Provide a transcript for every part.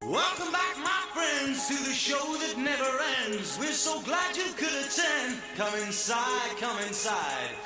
Welcome back, my friends, to the show that never ends. We're so glad you could attend. Come inside, come inside.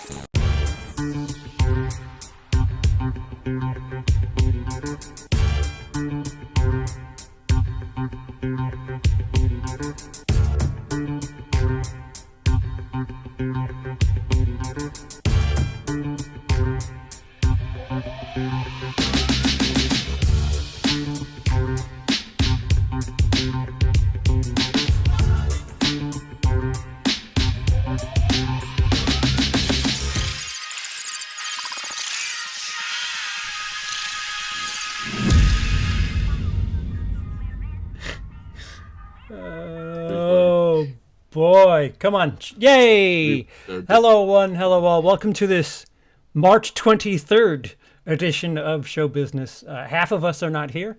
Boy, come on. Yay! Hello, one. Hello, all. Welcome to this March 23rd edition of Show Business. Half of us are not here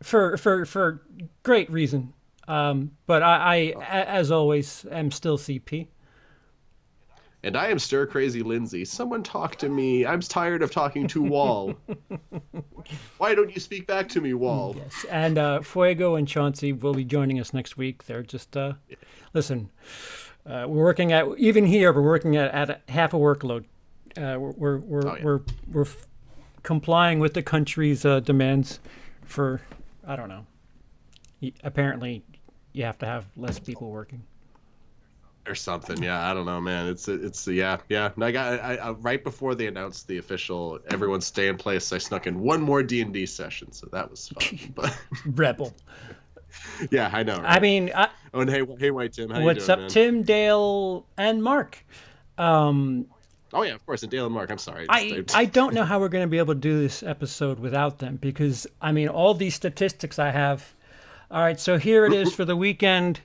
for great reason. But I, as always, am still CP. And I am stir crazy Lindsey. Someone talk to me. I'm tired of talking to Wall. Why don't you speak back to me, Wall? Yes, and Fuego and Chauncey will be joining us next week. They're just listen. We're working at we're working at half a workload. We're complying with the country's demands for I don't know. Apparently, you have to have less people working. Or something, yeah. I don't know, man. It's yeah. And I right before they announced the official everyone stay in place, I snuck in one more D&D session, so that was fun. But Rebel. Yeah, I know. Right? I mean, and hey, White Tim, how what's you doing, up, man? Tim, Dale, and Mark? Oh yeah, of course, and Dale and Mark. I'm sorry. I don't know how we're going to be able to do this episode without them because I mean all these statistics I have. All right, so here it is for the weekend.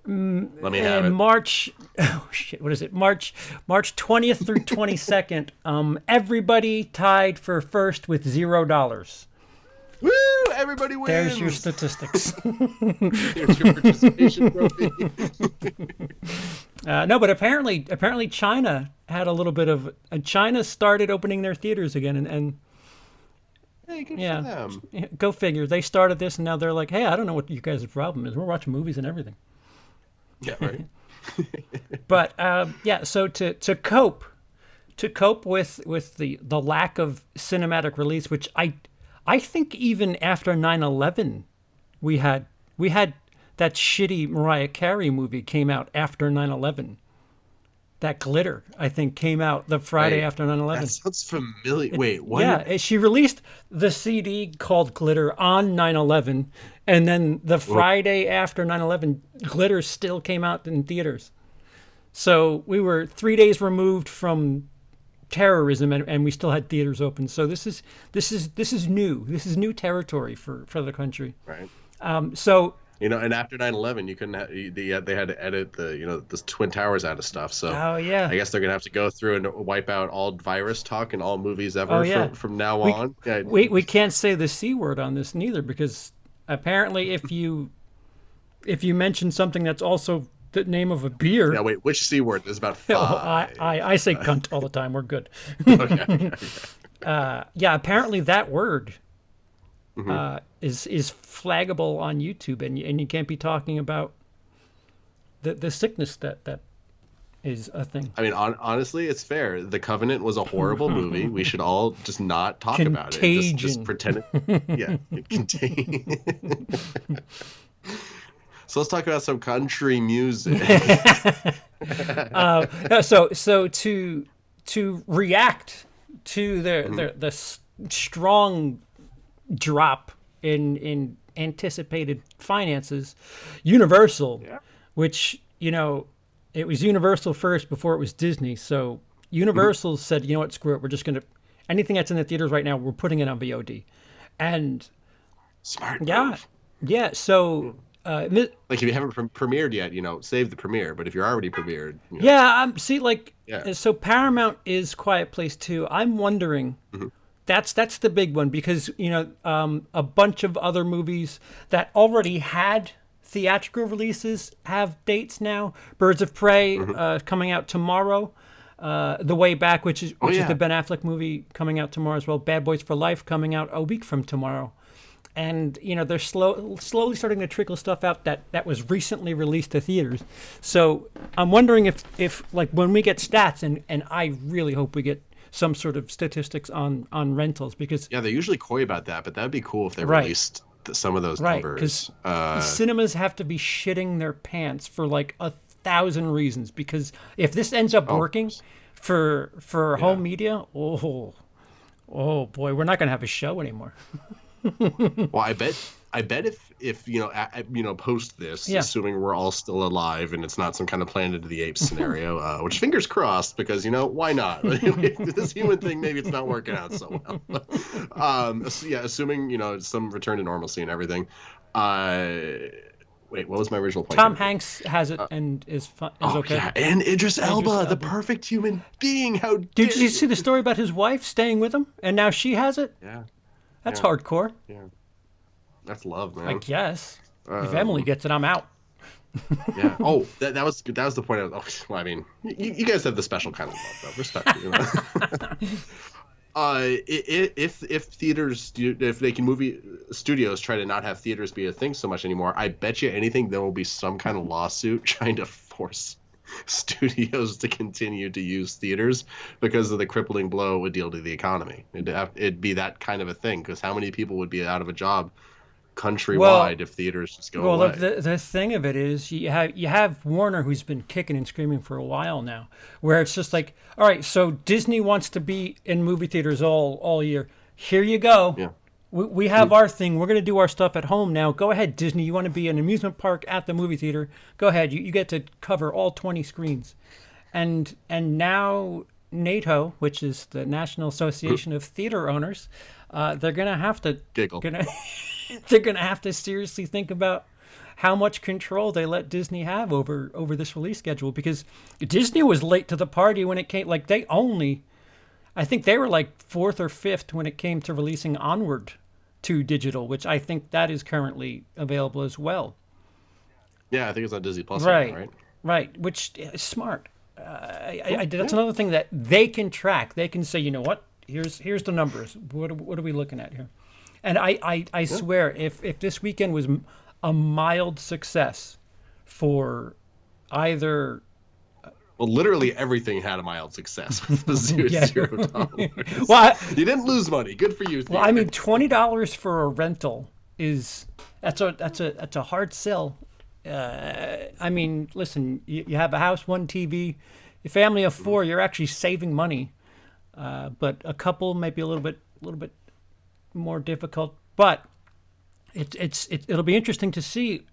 Let me have it. March, oh shit, what is it? March 20th through 22nd. Everybody tied for first with $0. Woo! Everybody wins. There's your statistics. There's your participation trophy. No, but apparently China had a little bit of. China started opening their theaters again, and Hey, good for them. Go figure. They started this, and now they're like, hey, I don't know what you guys' problem is. We're watching movies and everything. Yeah, right. But so to cope with the lack of cinematic release, which I think even after 9/11 we had that shitty Mariah Carey movie came out after 9/11. That Glitter, I think, came out the Friday after 9/11. That sounds familiar. Wait, what? Yeah, she released the CD called Glitter on 9/11, and then the Friday after 9/11, Glitter still came out in theaters. So we were 3 days removed from terrorism, and we still had theaters open. So this is new. This is new territory for the country. Right. So. And after 9/11, you couldn't. They had to edit the Twin Towers out of stuff. So I guess they're gonna have to go through and wipe out all virus talk in all movies ever from now on. We can't say the C word on this neither because apparently if you mention something that's also the name of a beer. Yeah, wait, which C word? There's about 5. I say cunt all the time. We're good. Okay. Apparently that word. Is flaggable on YouTube, and you can't be talking about the sickness that is a thing. I mean, honestly, it's fair. The Covenant was a horrible movie. We should all just not talk about it. Just pretend it. Yeah, Contagion. So let's talk about some country music. So to react to the strong drop in anticipated finances, Universal, which it was Universal first before it was Disney. So Universal said, you know what, screw it, we're just gonna anything that's in the theaters right now, we're putting it on VOD, and smart. Yeah. So like if you haven't premiered yet, save the premiere. But if you're already premiered, so Paramount is Quiet Place 2. I'm wondering. That's the big one because a bunch of other movies that already had theatrical releases have dates now. Birds of Prey coming out tomorrow. The Way Back, which is yeah. the Ben Affleck movie coming out tomorrow as well. Bad Boys for Life coming out a week from tomorrow. And, you know, they're slowly starting to trickle stuff out that was recently released to theaters. So I'm wondering if like, when we get stats, and I really hope we get some sort of statistics on rentals, because... Yeah, they're usually coy about that, but that would be cool if they Right. released some of those Right, numbers. because cinemas have to be shitting their pants for like 1,000 reasons. Because if this ends up working for home media, oh boy, we're not going to have a show anymore. Well, I bet if post this, assuming we're all still alive and it's not some kind of Planet of the Apes scenario, which fingers crossed, because why not? This human thing, maybe it's not working out so well. Assuming some return to normalcy and everything. Wait, what was my original point? Tom Hanks has it and is okay. Yeah, and Idris Elba, the perfect human being. How did you see the story about his wife staying with him and now she has it? Yeah. That's hardcore. Yeah. That's love, man. I guess. If Emily gets it, I'm out. Yeah. Oh, that was the point. I mean, you guys have the special kind of love, though. Respect. If theaters, if they can movie studios try to not have theaters be a thing so much anymore, I bet you anything there will be some kind of lawsuit trying to force studios to continue to use theaters because of the crippling blow it would deal to the economy. It'd be that kind of a thing, because how many people would be out of a job countrywide if theaters just go away? Well, the thing of it is, you have Warner, who's been kicking and screaming for a while now, where it's just like, all right, so Disney wants to be in movie theaters all year. Here you go. Yeah. We have our thing. We're going to do our stuff at home now. Go ahead, Disney. You want to be an amusement park at the movie theater? Go ahead. You get to cover all 20 screens. And now NATO, which is the National Association of Theater Owners, they're going to have to giggle. They're going to have to seriously think about how much control they let Disney have over this release schedule, because Disney was late to the party when it came. Like, I think they were like 4th or 5th when it came to releasing Onward to digital, which I think that is currently available as well. Yeah, I think it's on Disney Plus. Right, right? Right, which is smart. That's another thing that they can track. They can say, you know what? Here's the numbers. What are we looking at here? And I swear, if this weekend was a mild success for either... Well, literally everything had a mild success with the $0. Well, you didn't lose money. Good for you. Well, I mean, $20 for a rental that's a hard sell. I mean, listen, you have a house, one TV, a family of 4, you're actually saving money. But a couple may be a little bit more difficult. But it'll be interesting to see.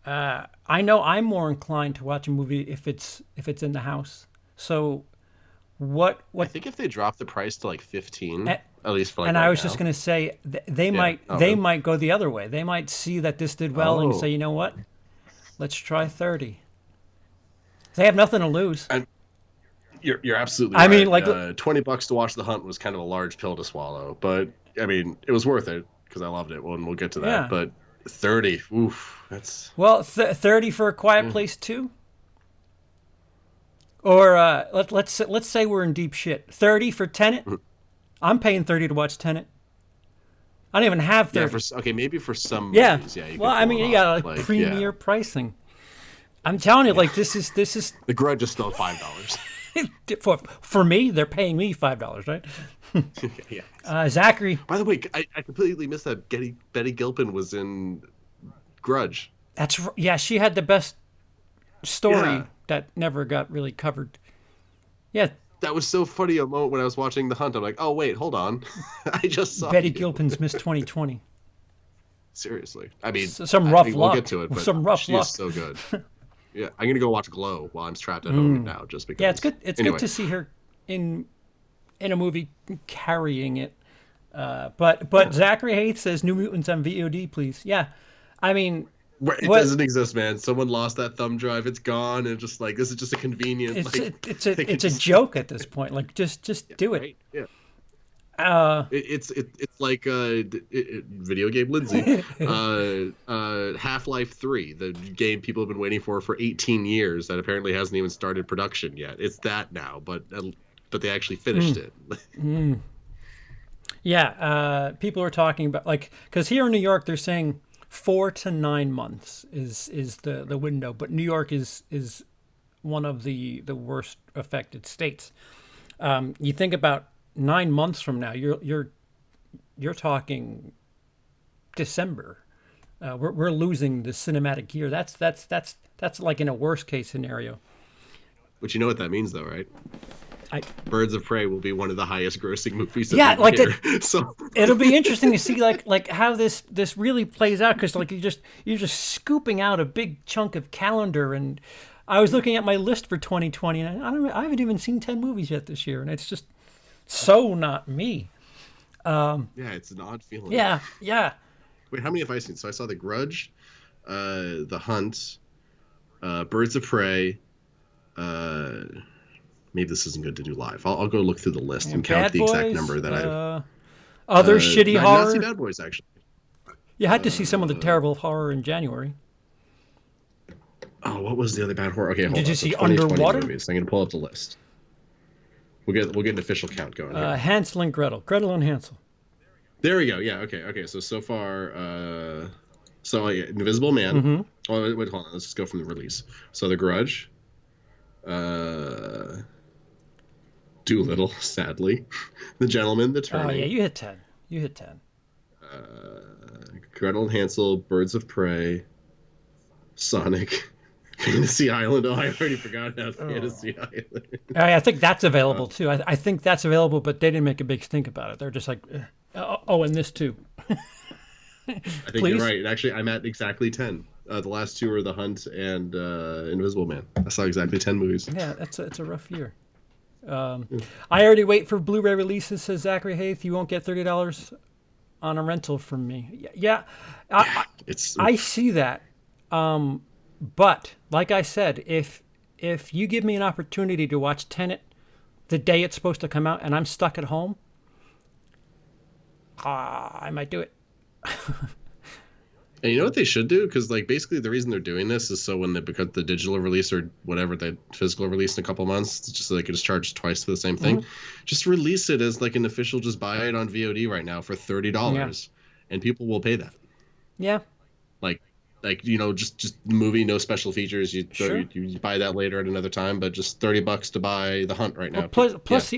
I know I'm more inclined to watch a movie if it's in the house. So what I think if they drop the price to like 15, at least for like and right I was now. just going to say they might go the other way. They might see that this did well and say, you know what? Let's try 30. They have nothing to lose. And you're absolutely right. I mean, like $20 to watch The Hunt was kind of a large pill to swallow, but I mean, it was worth it because I loved it. We'll get to that. Yeah. But 30, oof, that's... Well, 30 for A Quiet Place 2? Or let's say we're in deep shit. 30 for Tenet? I'm paying 30 to watch Tenet. I don't even have 30. Yeah, maybe for some Yeah. movies, you Well, I mean, you got like premier pricing. I'm telling you, like this is The Grudge is still $5. for me, they're paying me $5, right? Yeah. Zachary. By the way, I completely missed that Betty Gilpin was in Grudge. She had the best story that never got really covered. Yeah. That was so funny a moment when I was watching The Hunt. I'm like, oh wait, hold on. I just saw Betty Gilpin's Miss 2020. Seriously. I mean, some rough luck. We'll get to it, but some rough luck. She's so good. Yeah, I'm gonna go watch Glow while I'm trapped at home now, just because. Yeah, it's good. It's good to see her in a movie carrying it. But Zachary Hayes says New Mutants on VOD, please. Yeah, I mean, it doesn't exist, man. Someone lost that thumb drive. It's gone, and just like this is just a convenient. It's a joke at this point. Like just do it. Right? Yeah. It's like video game Lindsey, Half-Life 3, the game people have been waiting for 18 years that apparently hasn't even started production yet. It's that now, but they actually finished it. Yeah, people are talking about, like, because here in New York they're saying 4 to 9 months is the window, but New York is one of the worst affected states. You think about 9 months from now, you're talking December. We're losing the cinematic year. That's like in a worst case scenario. But you know what that means, though, right? Birds of Prey will be one of the highest grossing movies of the year. So it'll be interesting to see like how this really plays out, because like you're just scooping out a big chunk of calendar. And I was looking at my list for 2020, and I haven't even seen 10 movies yet this year, and it's just so not me. Yeah, it's an odd feeling. Yeah. Wait, how many have I seen? So I saw The Grudge, The Hunt, Birds of Prey. Maybe this isn't good to do live. I'll go look through the list and count the exact number that I've. Other shitty horror. I did not see Bad Boys, actually. You had to see some of the terrible horror in January. Oh, what was the other bad horror? Okay, hold on. Did you see Underwater? Movies. I'm going to pull up the list. We'll get an official count going here. Hansel and Gretel. Gretel and Hansel. There we go. Yeah. Okay. So far, Invisible Man. Mm-hmm. Oh, wait, hold on. Let's just go from the release. So The Grudge. Doolittle, sadly. The Gentleman, The Turning. Oh yeah, you hit 10. Gretel and Hansel, Birds of Prey, Sonic, Fantasy Island. Oh, I already forgot about Fantasy Island. I think that's available too. I think that's available, but they didn't make a big stink about it. They're just like, and this too. I think you're right. Actually, I'm at exactly 10. The last two are The Hunt and Invisible Man. I saw exactly 10 movies. Yeah, it's a rough year. I already wait for Blu-ray releases, says Zachary Haith. You won't get $30 on a rental from me. Yeah, I see that. But like I said, if you give me an opportunity to watch Tenet the day it's supposed to come out and I'm stuck at home, I might do it. And you know what they should do? Because like basically the reason they're doing this is so when they become the digital release or whatever, the physical release in a couple months, it's just so they can just charge twice for the same thing. Mm-hmm. Just release it as like an official, just buy it on VOD right now for $30, and people will pay that. Yeah. Like just the movie, no special features. You buy that later at another time, but just $30 to buy The Hunt right now. Well, plus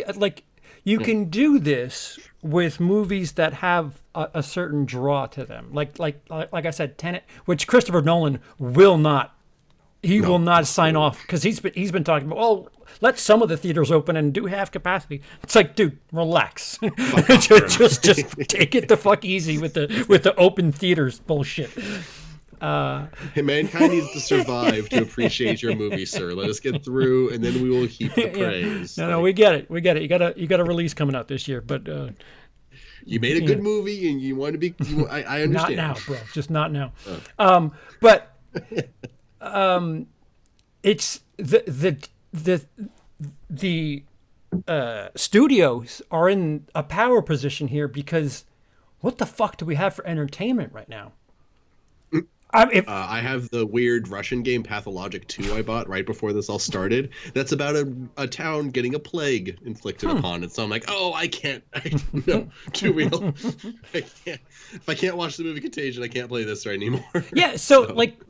you can do this with movies that have a certain draw to them. Like I said, Tenet, which Christopher Nolan will not. He will not sign off, because he's been talking about, let some of the theaters open and do half capacity. It's like, dude, relax. just take it the fuck easy with the open theaters bullshit. Hey, mankind needs to survive to appreciate your movie, sir. Let us get through, and then we will heap the praise. No, we get it. You got a release coming out this year, but you made a good movie, and you want to be. I understand. Not now, bro. Just not now. But it's the studios are in a power position here, because what the fuck do we have for entertainment right now? I have the weird Russian game Pathologic 2 I bought right before this all started. That's about a town getting a plague inflicted upon it. So I'm like, no, too real. I can't. If I can't watch the movie Contagion, I can't play this right anymore. Yeah, so like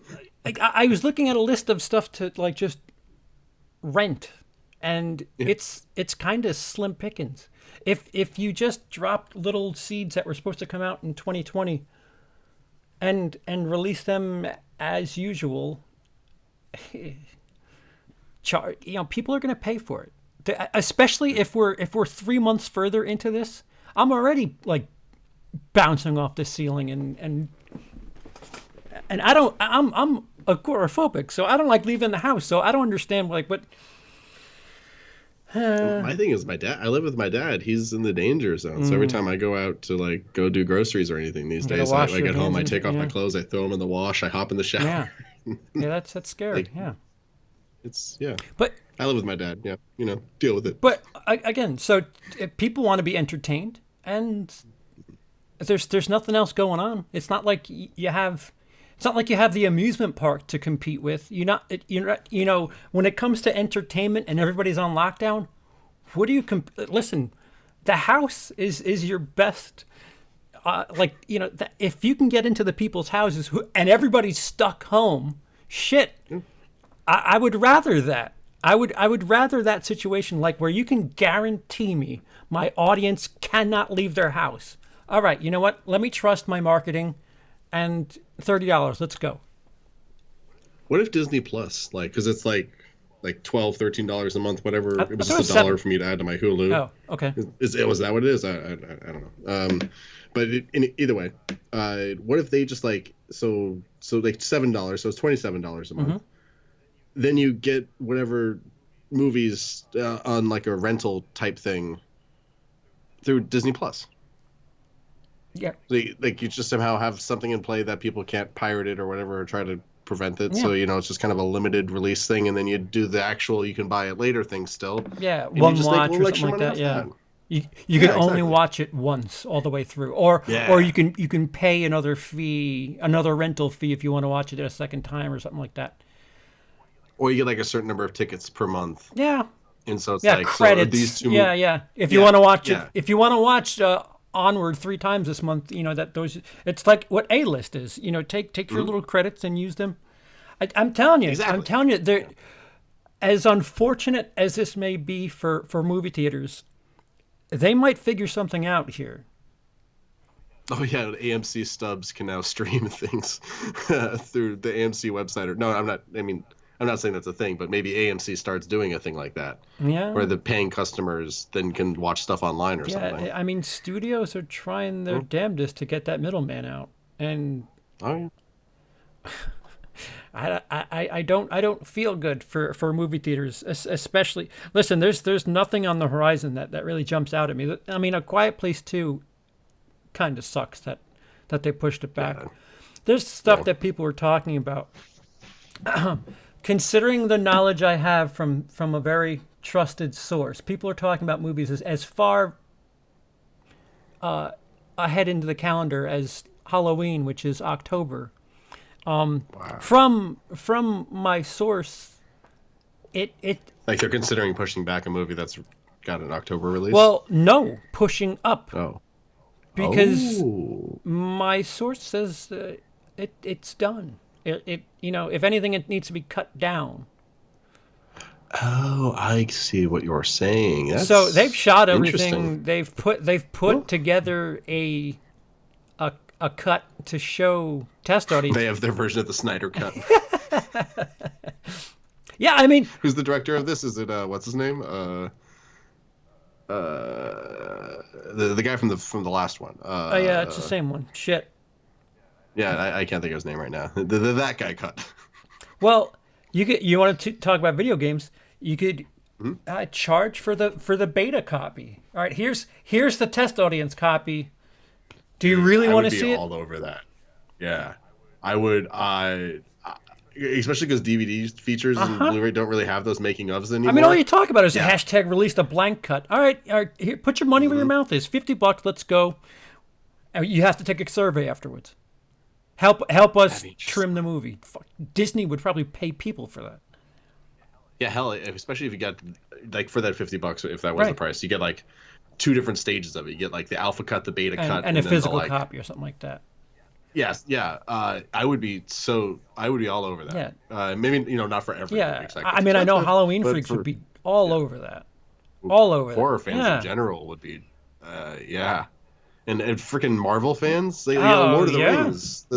I was looking at a list of stuff to like just rent, and it's kind of slim pickings. If you just dropped little seeds that were supposed to come out in 2020 and release them as usual, people are going to pay for it. Especially if we're 3 months further into this. I'm already like bouncing off the ceiling, and I'm agoraphobic, so I don't like leaving the house. So I don't understand like what. My thing is, my dad. I live with my dad. He's in the danger zone. So every time I go out to like go do groceries or anything these days, I get home, I take off my clothes, I throw them in the wash, I hop in the shower. Yeah, that's scary. But I live with my dad. Yeah, deal with it. But again, so if people want to be entertained, and there's nothing else going on. It's not like you have. It's not like you have the amusement park to compete with. When it comes to entertainment and everybody's on lockdown, what do you listen? The house is your best. If you can get into the people's houses and everybody's stuck home, shit. I would rather that. I would rather that situation, like where you can guarantee me my audience cannot leave their house. All right, you know what? Let me trust my marketing, and $30. Let's go. What if Disney Plus, because it's like $12, $13 a month, whatever. It was just $1 for me to add to my Hulu. Oh, okay. Was that what it is? I don't know. But either way, what if they just like $7, so it's $27 a month. Mm-hmm. Then you get whatever movies on like a rental type thing through Disney Plus. Yeah. Like you just somehow have something in play that people can't pirate it or whatever, or try to prevent it. Yeah. So, it's just kind of a limited release thing, and then you do the actual you can buy it later thing still. Yeah, one watch or something like that. Yeah. You can only watch it once all the way through, or you can pay another rental fee if you want to watch it a second time or something like that. Or you get like a certain number of tickets per month. Yeah. And so it's credits. So these two If you want to watch it, if you want to watch Onward 3 times this month, it's like what A-List is. Take your little credits and use them. I'm telling you, exactly. As unfortunate as this may be for movie theaters, they might figure something out here. Oh yeah, the AMC stubs can now stream things through the AMC website. I'm not saying that's a thing, but maybe AMC starts doing a thing like that. Yeah. Where the paying customers then can watch stuff online or something. Yeah, I mean, studios are trying their damnedest to get that middleman out, and I don't feel good for movie theaters, especially. Listen, there's nothing on the horizon that really jumps out at me. I mean, A Quiet Place 2 kind of sucks that they pushed it back. Yeah. There's stuff that people were talking about. Considering the knowledge I have from a very trusted source, people are talking about movies as far ahead into the calendar as Halloween, which is October. Wow. From my source, it like they're considering pushing back a movie that's got an October release. Well, no, pushing up. Oh, because my source says it's done. If anything, it needs to be cut down. Oh, I see what you're saying. So they've shot everything. They've put together a cut to show test audience. They have their version of the Snyder Cut. Yeah, I mean, who's the director of this? Is it what's his name? The guy from the last one. Yeah, it's the same one. Shit. Yeah, I can't think of his name right now. That guy cut. Well, you want to talk about video games? You could charge for the beta copy. All right, here's the test audience copy. Do you really want to see it? I would be all over that. Yeah, I would. Especially because DVD features and Blu-ray don't really have those making ofs anymore. I mean, all you talk about is hashtag released a blank cut. All right, here, put your money where your mouth is. $50, let's go. You have to take a survey afterwards. Help us trim the movie. Disney would probably pay people for that. Yeah, hell, especially if you got like for that $50, if that was the price, you get like 2 different stages of it. You get like the alpha cut, the beta cut, and a physical copy or something like that. Yes, yeah. I would be all over that. Yeah. Maybe not for everything. Yeah. I mean, I know Halloween freaks would be all over that. All over. Horror fans in general would be, and freaking Marvel fans, Lord of the Rings,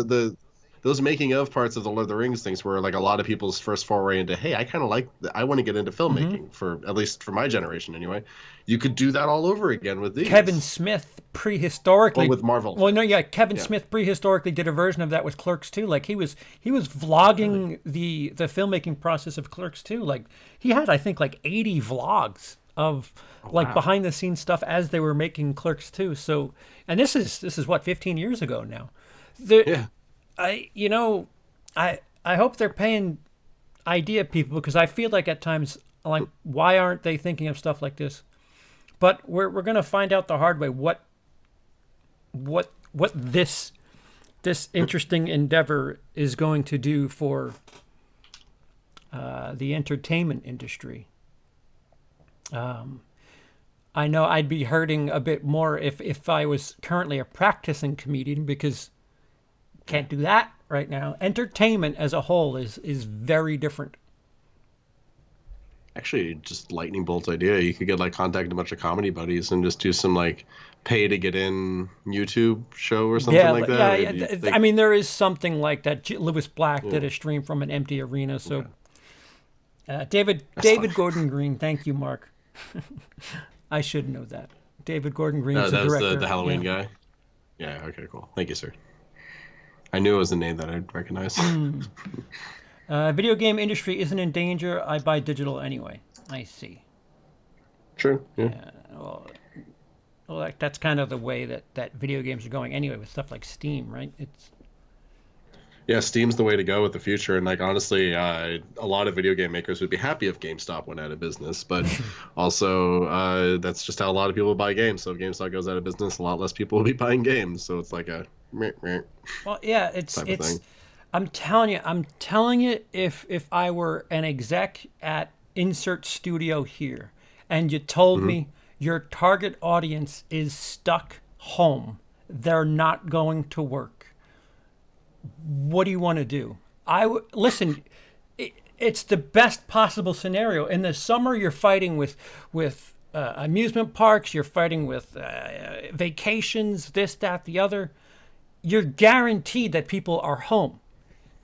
those making of parts of the Lord of the Rings things were like a lot of people's first foray into, hey, I kind of like, I want to get into filmmaking for at least for my generation anyway. You could do that all over again with these. Kevin Smith prehistorically with Marvel. Well, no, yeah, Kevin Smith prehistorically did a version of that with Clerks 2. Like he was vlogging the filmmaking process of Clerks 2. Like he had, I think, like 80 vlogs of behind the scenes stuff as they were making Clerks 2. So, and this is what 15 years ago now. I hope they're paying idea people, because I feel like at times, like, why aren't they thinking of stuff like this? But we're going to find out the hard way what what this interesting endeavor is going to do for the entertainment industry. I know I'd be hurting a bit more if I was currently a practicing comedian, because can't do that right now. Entertainment as a whole is very different. Actually, just lightning bolt idea. You could get like contact a bunch of comedy buddies and just do some like pay to get in YouTube show or something like that. Yeah. I mean, there is something like that. Lewis Black did a stream from an empty arena. So, David Gordon Green, thank you, Mark. I should know that. David Gordon Green is the director. Was the Halloween guy. Yeah. Okay. Cool. Thank you, sir. I knew it was a name that I'd recognize. Video game industry isn't in danger. I buy digital anyway. I see. True. Yeah. Well, that's kind of the way that video games are going anyway, with stuff like Steam, right? Yeah, Steam's the way to go with the future. And like, honestly, a lot of video game makers would be happy if GameStop went out of business. But also, that's just how a lot of people buy games. So if GameStop goes out of business, a lot less people will be buying games. So it's like a well, yeah, it's I'm telling you, if I were an exec at insert studio here, and you told me your target audience is stuck home, they're not going to work, what do you want to do? Listen. It's the best possible scenario. In the summer, you're fighting with amusement parks. You're fighting with vacations, this, that, the other. You're guaranteed that people are home.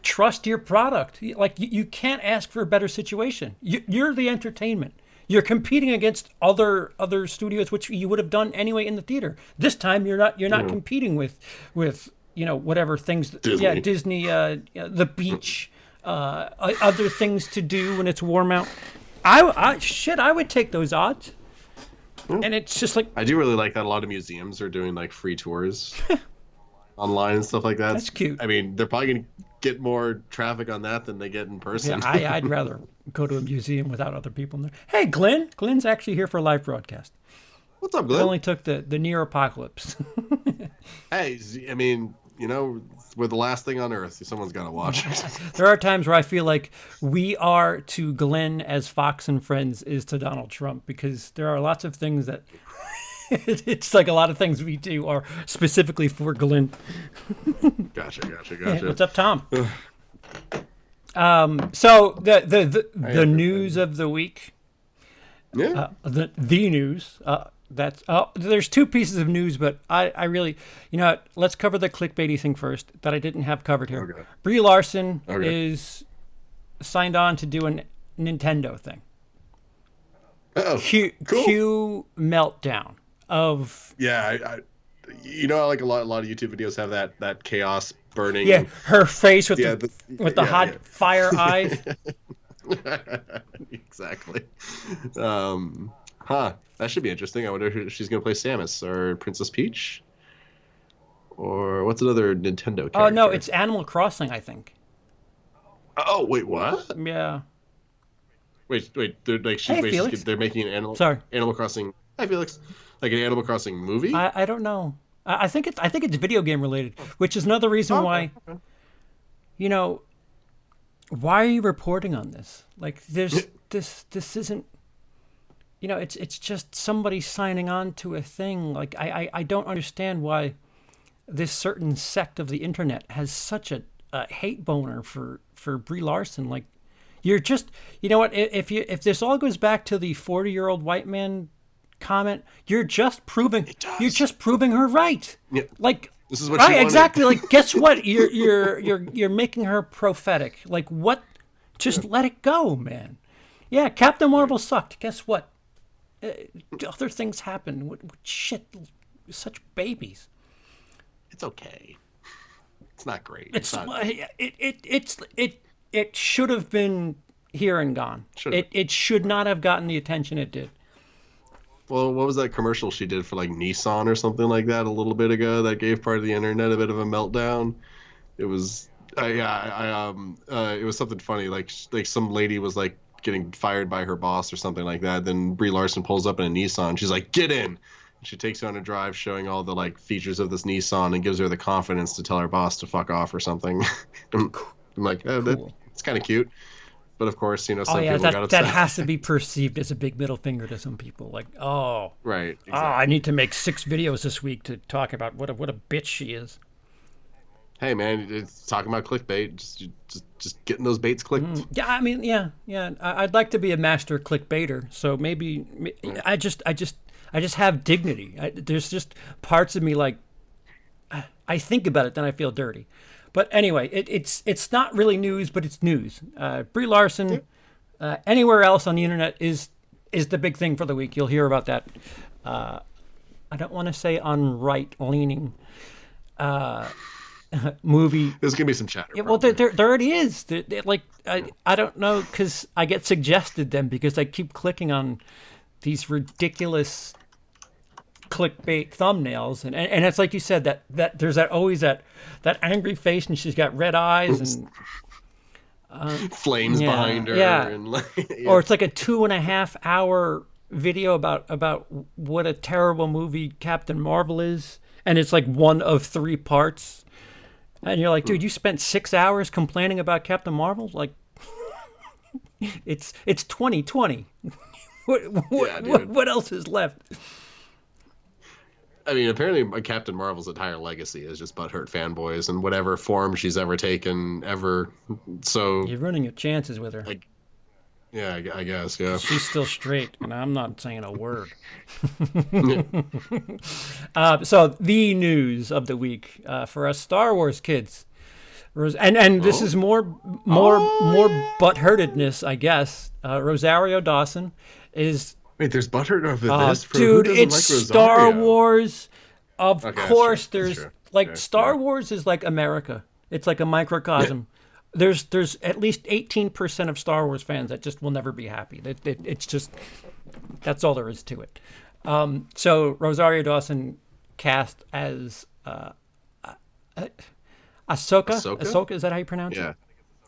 Trust your product. Like, you can't ask for a better situation. You're the entertainment. You're competing against other studios, which you would have done anyway in the theater. This time, you're not competing with whatever things. Disney. Yeah, Disney, the beach, other things to do when it's warm out. I would take those odds. And it's just like, I do really like that a lot of museums are doing like free tours online and stuff like that. That's cute. I mean, they're probably going to get more traffic on that than they get in person. Yeah, I'd rather go to a museum without other people in there. Hey, Glenn. Glenn's actually here for a live broadcast. What's up, Glenn? I only took the near apocalypse. Hey, I mean, we're the last thing on Earth. Someone's got to watch it. There are times where I feel like we are to Glenn as Fox and Friends is to Donald Trump, because there are lots of things that it's like a lot of things we do are specifically for Glenn. Gotcha. Hey, what's up, Tom? So the news of the week. Yeah. The news. There's two pieces of news, but I really, let's cover the clickbaity thing first that I didn't have covered here. Okay. Brie Larson is signed on to do a Nintendo thing. Oh, Cue meltdown of. Yeah, like a lot of YouTube videos have that chaos burning. Yeah, her face with the hot fire eyes. Exactly. That should be interesting. I wonder if she's going to play Samus or Princess Peach, or what's another Nintendo character? Oh no, it's Animal Crossing, I think. Oh wait, what? Yeah. Wait. They're they're making an Animal Crossing. Hi, Felix. Like an Animal Crossing movie? I don't know. I think it's video game related, which is another reason why. Why are you reporting on this? Like, there's this isn't. It's just somebody signing on to a thing. Like, I don't understand why this certain sect of the internet has such a hate boner for Brie Larson. Like, you're just, what? If this all goes back to the 40-year-old white man comment, you're just proving her right. Yeah. Like, this is what she wanted. Exactly. Like, guess what? You're making her prophetic. Like, what? Just let it go, man. Yeah, Captain Marvel sucked. Guess what? Other things happen. What shit? Such babies. It's okay. It's not great. It should have been here and gone. It should not have gotten the attention it did. Well, what was that commercial she did for like Nissan or something like that a little bit ago that gave part of the internet a bit of a meltdown? It was it was something funny, like some lady was like getting fired by her boss or something like that. Then Brie Larson pulls up in a Nissan. She's like, "Get in." She takes you on a drive, showing all the like features of this Nissan, and gives her the confidence to tell her boss to fuck off or something. I'm like, oh, Cool. it's kind of cute. But of course, Oh some yeah, people got that upset. has to be perceived as a big middle finger to some people. Like, Right. oh, I Exactly. need to make 6 videos this week to talk about what a bitch she is. Hey man, it's talking about clickbait. Just getting those baits clicked. Yeah, I mean, yeah. I'd like to be a master clickbaiter. So maybe I just have dignity. There's just parts of me like I think about it, then I feel dirty. But anyway, it's not really news, but it's news. Brie Larson, anywhere else on the internet is the big thing for the week. You'll hear about that. I don't want to say on right leaning movie. There's gonna be some chatter. Yeah, well, there already is. Like I don't know because I get suggested them because I keep clicking on these ridiculous clickbait thumbnails, and it's like you said that there's always that angry face, and she's got red eyes and flames behind her. Yeah. And like, yeah. Or it's like a 2.5-hour video about what a terrible movie Captain Marvel is, and it's like one of 3 parts. And you're like, dude, you spent 6 hours complaining about Captain Marvel? Like, it's 2020. What else is left? I mean, apparently Captain Marvel's entire legacy is just butthurt fanboys and whatever form she's ever taken ever. So You're ruining your chances with her. like, yeah, I guess, yeah. She's still straight, and I'm not saying a word. So the news of the week for us Star Wars kids, and this is more butthurtedness, I guess. Rosario Dawson is. Wait, there's butthurt over this? Dude, Who doesn't it's like Star Rosario? Wars. Of Okay, that's course, true, there's that's true. like Okay, Star yeah. Wars is like America. It's like a microcosm. There's at least 18% of Star Wars fans that just will never be happy. It's just that's all there is to it. So Rosario Dawson cast as Ahsoka. Ahsoka, is that how you pronounce it? Yeah.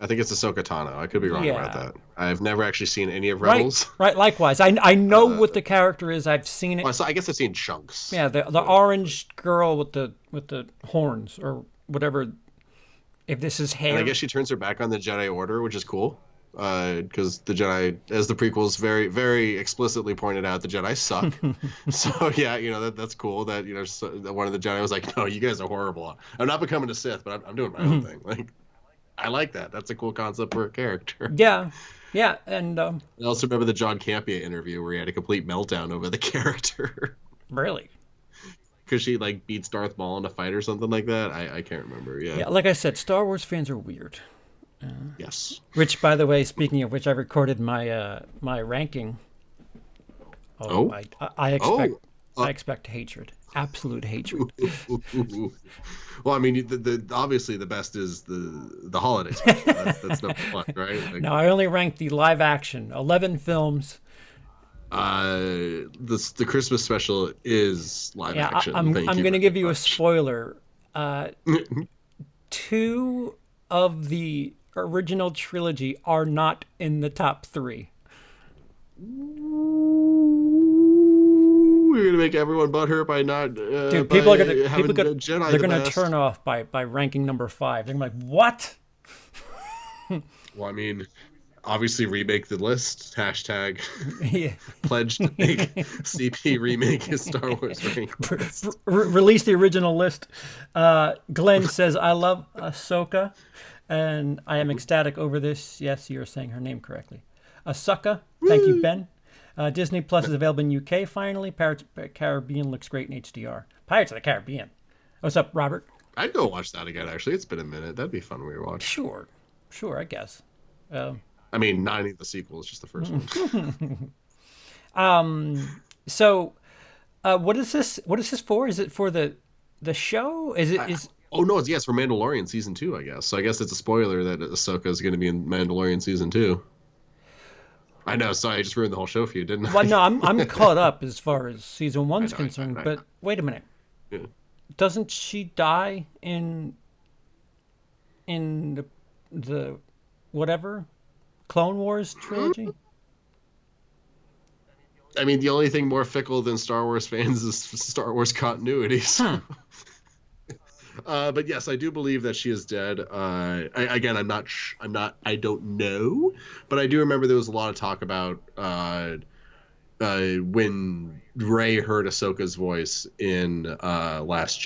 I think it's Ahsoka Tano. I could be wrong about Yeah. that. I've never actually seen any of Right, Rebels. right. Likewise, I know what the character is. I've seen it. Well, so I guess I've seen chunks. Yeah, the orange girl with the horns or whatever. If this is hair, And I guess she turns her back on the Jedi Order, which is cool. Because the Jedi, as the prequels very, very explicitly pointed out, the Jedi suck. So yeah, that's cool. That that one of the Jedi was like, "No, you guys are horrible. I'm not becoming a Sith, but I'm doing my own thing." Like, I like that. That's a cool concept for a character. yeah, and I also remember the John Campea interview where he had a complete meltdown over the character really, because she like beats Darth Maul in a fight or something like that. I can't remember. yeah. Like I said, Star Wars fans are weird. Yes. Which, by the way, speaking of which, I recorded my my ranking. Oh. I expect hatred, absolute hatred. Ooh. Well, I mean, the obviously the best is the holiday special. That's number 1, right? Like, No, I only ranked the live action 11 films. the Christmas special is live Yeah, action. I'm Thank going to very give you a much. spoiler. 2 of the original trilogy are not in the top 3. We're gonna make everyone butthurt by not. Dude, by people are having they're Jedi the gonna best. turn off by ranking number 5. They're gonna be like, what? Well, I mean, obviously remake the list. Hashtag Yeah. pledge to make CP remake his Star Wars rank list. Release the original list. Glenn says, I love Ahsoka, and I am ecstatic over this. Yes, you're saying her name correctly. Ahsoka. Thank you, Ben. Disney Plus is available in UK finally. Pirates of the Caribbean looks great in HDR. Pirates of the Caribbean. What's up, Robert? I'd go watch that again. Actually, it's been a minute. That'd be fun to rewatch. Sure, I guess. I mean, not any of the sequels, just the first one. So, what is this? What is this for? Is it for the show? Is Oh no, it's for Mandalorian season 2, I guess. So I guess it's a spoiler that Ahsoka is going to be in Mandalorian season 2. I know. Sorry, I just ruined the whole show for you, didn't I? Well, no, I'm caught up as far as season 1's I know. concerned. But wait a minute, Yeah. doesn't she die in the whatever Clone Wars trilogy? I mean, the only thing more fickle than Star Wars fans is Star Wars continuity. So. But yes, I do believe that she is dead. Again, I don't know, but I do remember there was a lot of talk about when Rey heard Ahsoka's voice in The Last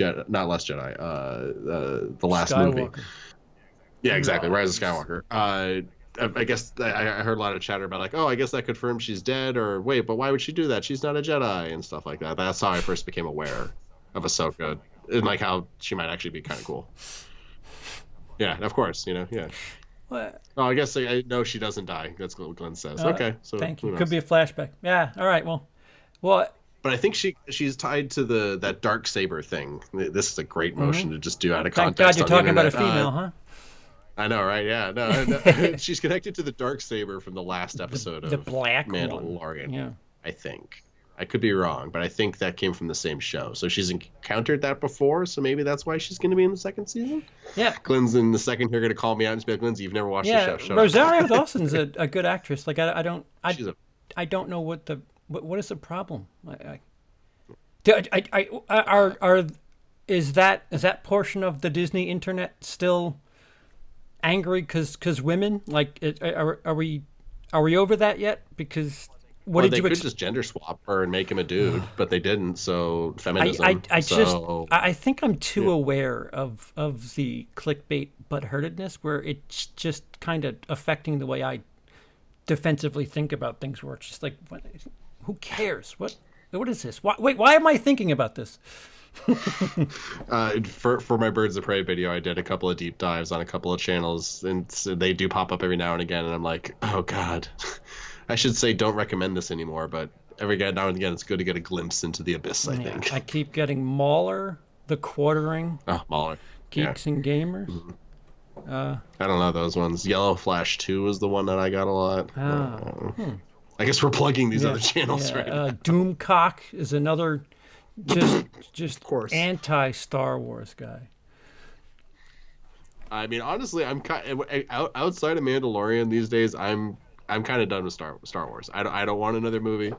movie. Yeah, exactly. Rise of Skywalker. I guess I heard a lot of chatter about like, oh, I guess that confirms she's dead, or wait, but why would she do that? She's not a Jedi and stuff like that. That's how I first became aware of Ahsoka and like how she might actually be kind of cool. Yeah, of course, yeah. What? Oh, I guess I know she doesn't die. That's what Glenn says. Okay, so thank you. Could be a flashback. Yeah. All right. Well. But I think she's tied to that dark saber thing. This is a great motion to just do out of Thank context. God you're talking about a female, huh? I know, right? Yeah, no. She's connected to the dark saber from the last episode of the black Mandalorian. One. Yeah, I think. I could be wrong, but I think that came from the same show. So she's encountered that before, so maybe that's why she's going to be in the second season. Yeah. Glenn's in the second here going to call me out and be like, Lindsey, you've never watched the show. Shut Rosario Dawson's a good actress. Like I don't know what is the problem. Is that portion of the Disney internet still angry because women? Like, are we over that yet? Because they could just gender swap her and make him a dude, but they didn't. So feminism. I think I'm too aware of the clickbait butthurtedness where it's just kind of affecting the way I defensively think about things. Where it's just like, who cares? What is this? Why am I thinking about this? For my Birds of Prey video, I did a couple of deep dives on a couple of channels, and so they do pop up every now and again, and I'm like, oh god. I should say don't recommend this anymore, but every now and again it's good to get a glimpse into the abyss, I think. I keep getting Mauler, The Quartering. Oh, Mauler. Geeks and Gamers. Mm-hmm. I don't know those ones. Yellow Flash 2 was the one that I got a lot. I guess we're plugging these other channels right now. Doomcock is another just anti-Star Wars guy. I mean, honestly, I'm outside of Mandalorian these days. I'm kind of done with Star Wars. I don't want another movie.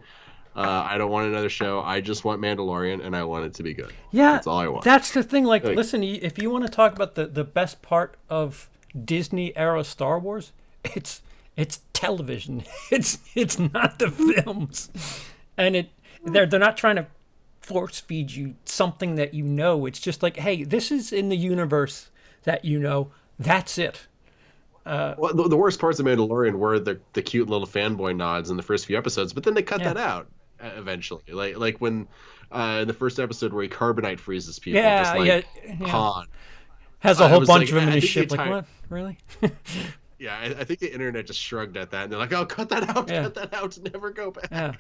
I don't want another show. I just want Mandalorian, and I want it to be good. Yeah, that's all I want. That's the thing. Like, listen, if you want to talk about the best part of Disney era Star Wars, it's television. It's not the films, and they're not trying to force feed you something that you know. It's just like, hey, this is in the universe that you know. That's it. Well, the worst parts of Mandalorian were the cute little fanboy nods in the first few episodes, but then they cut that out eventually. Like when in the first episode where he carbonite freezes people, Han has a whole bunch of them in his ship. Like, what? Really? Yeah, I think the internet just shrugged at that, and they're like, "Oh, cut that out! Cut that out! Never go back." Yeah.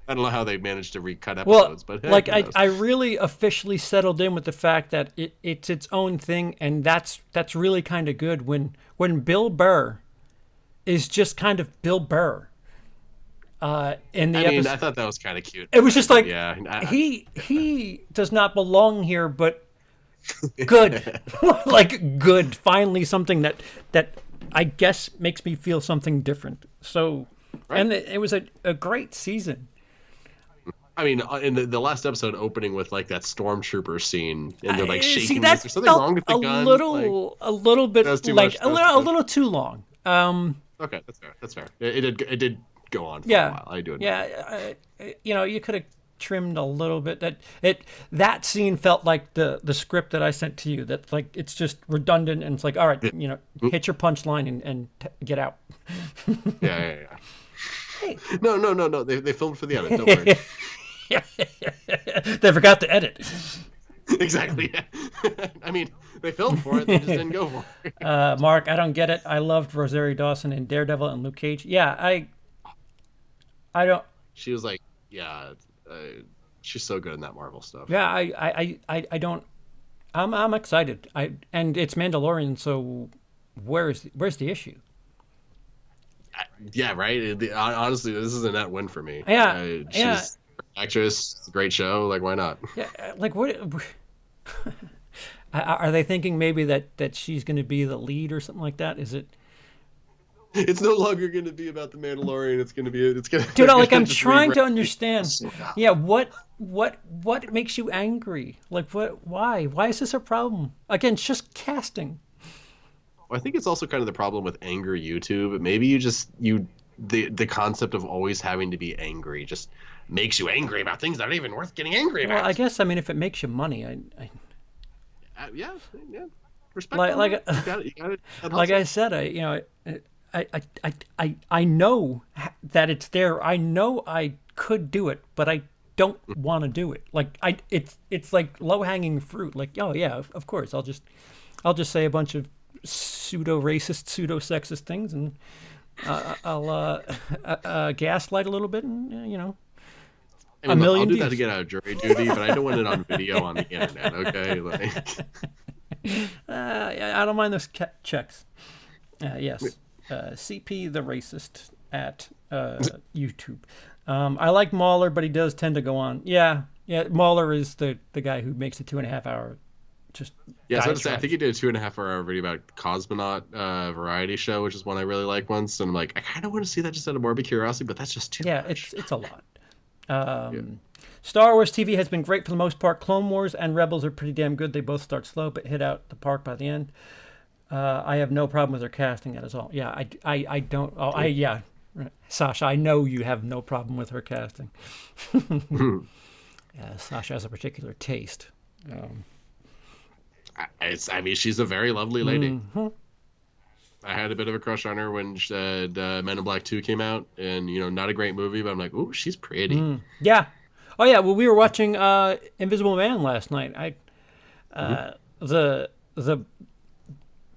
I don't know how they managed to recut episodes, but hey, like I really officially settled in with the fact that it's its own thing, and that's really kind of good when Bill Burr is just kind of Bill Burr. In the episode, I thought that was kind of cute. It was just like, he does not belong here, but good, like good. Finally, something that I guess makes me feel something different. So, and it was a great season. I mean, in the last episode opening with like that stormtrooper scene, and they're like shaking. That is there something wrong with the gun? A little bit like a little too long. Okay, that's fair. It did go on for a while. I do admit. Yeah, you could have trimmed a little bit. That scene felt like the script that I sent to you. That like it's just redundant, and it's like, all right, hit your punchline and get out. Yeah. Hey. No. They filmed for the edit. Don't worry. They forgot to edit. Exactly. Yeah. I mean, they filmed for it. They just didn't go for it. Mark, I don't get it. I loved Rosario Dawson in Daredevil and Luke Cage. Yeah, I don't. She was like, she's so good in that Marvel stuff. Yeah, I don't. I'm excited. And it's Mandalorian, so where's the issue? Yeah, right. Honestly, this is a net win for me. Yeah, she's an actress, great show. Like, why not? Yeah, like what? Are they thinking maybe that she's going to be the lead or something like that? Is it? It's no longer going to be about the Mandalorian. It's going to be. It's going to. Dude, like I'm trying to understand. Yeah, what makes you angry? Like what? Why? Why is this a problem? Again, it's just casting. I think it's also kind of the problem with anger YouTube. Maybe the concept of always having to be angry just makes you angry about things that aren't even worth getting angry about. Well, I guess if it makes you money, yeah. Respect. Like you got it. Like I said, I know that it's there. I know I could do it, but I don't want to do it. Like it's like low hanging fruit. Like, oh yeah, of course, I'll just say a bunch of pseudo racist, pseudo sexist things, and I'll gaslight a little bit, and I mean, I'll do that to get out of jury duty, but I don't want it on video on the internet. Okay, like. I don't mind those checks. Yes, CP the racist at YouTube. I like Mahler, but he does tend to go on. Yeah. Mahler is the guy who makes a 2.5 hour. Just yeah, so I think he did a 2.5 hour video about Cosmonaut variety show, which is one I really like once, and I'm like, I kind of want to see that just out of morbid curiosity, but that's just too much. Yeah, it's a lot. Star Wars TV has been great for the most part. Clone Wars and Rebels are pretty damn good. They both start slow but hit out the park by the end. I have no problem with their casting at all. Yeah, I don't. Oh, yeah, Sasha, I know you have no problem with her casting. Yeah, Sasha has a particular taste. I mean, she's a very lovely lady. Mm-hmm. I had a bit of a crush on her when Men in Black 2 came out, and not a great movie, but I'm like, ooh, she's pretty. Yeah. Oh yeah. Well, we were watching Invisible Man last night. The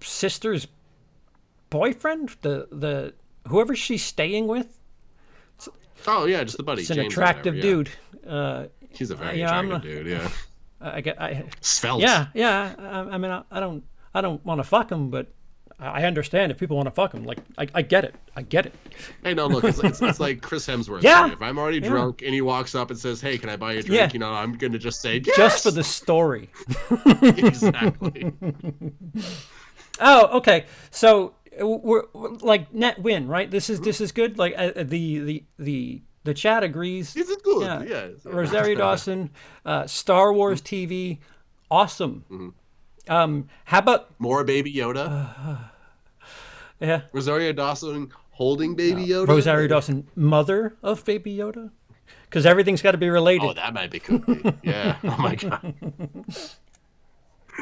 sister's boyfriend, the whoever she's staying with. Oh yeah, just the buddy. It's an James attractive dude. He's a very attractive dude. Yeah. Svelte. Yeah. I mean, I don't want to fuck him, but I understand if people want to fuck him. Like, I get it. Hey, no, look, it's like Chris Hemsworth. Yeah. Right? If I'm already drunk and he walks up and says, "Hey, can I buy you a drink?" I'm gonna just say yes! Just for the story. Exactly. Oh, okay. So we're like net win, right? This is good. Like the chat agrees. This is good. Yeah. Rosario Dawson, Star Wars TV, awesome. Mm-hmm. How about more Baby Yoda? Yeah. Rosario Dawson holding Baby Yoda. Rosario Dawson, mother of Baby Yoda, because everything's got to be related. Oh, that might be cool. Yeah. Oh my god.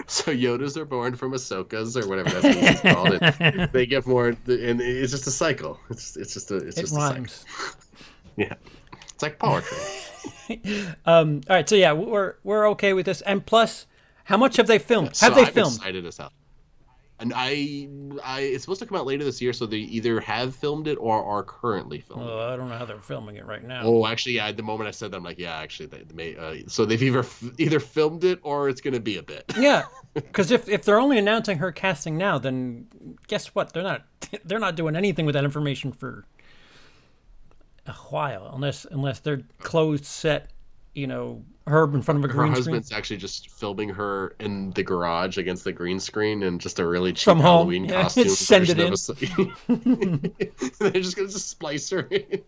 So Yodas are born from Ahsokas or whatever that's called. They get more, and it's just a cycle. It's just a rhymes. Cycle. Yeah, it's like poetry. All right, so yeah, we're okay with this. And plus, how much have they filmed? Yeah, have they I'm filmed? Excited as hell. And I it's supposed to come out later this year, so they either have filmed it or are currently filming. I don't know how they're filming it right now. Oh, actually, yeah. At the moment I said that, I'm like, yeah, actually, they may. So they've either filmed it or it's going to be a bit. Yeah, because if they're only announcing her casting now, then guess what? They're not doing anything with that information for a while, unless they're closed set. Herb in front of a green screen. Her husband's actually just filming her in the garage against the green screen and just a really cheap from home. Halloween costume. Send it in. They're just going to splice her in.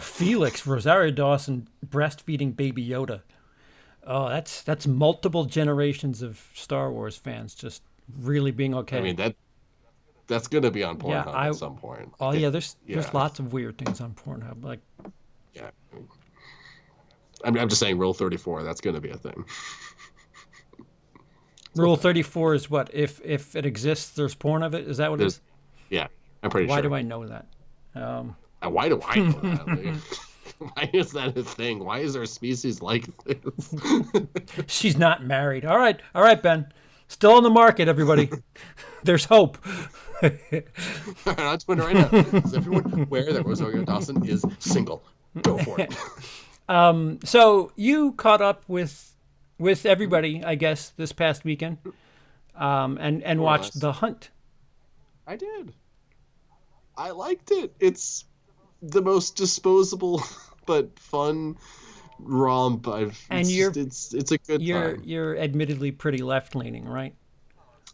Felix, Rosario Dawson breastfeeding Baby Yoda. Oh, that's multiple generations of Star Wars fans just really being okay. I mean, that's going to be on Pornhub at some point. Oh, yeah, there's lots of weird things on Pornhub. Like, yeah. I'm just saying, Rule 34. That's going to be a thing. Rule 34 is what? If it exists, there's porn of it. Is that what it is? Yeah, I'm pretty sure. Why do I know that? Why do I know that? Why is that a thing? Why is there a species like this? She's not married. All right, Ben. Still on the market, everybody. There's hope. On Twitter right now. Is everyone aware that Rosario Dawson is single? Go for it. So you caught up with everybody, I guess, this past weekend, and watched The Hunt. I did. I liked it. It's the most disposable but fun romp I've. And it's a good time. You're admittedly pretty left leaning, right?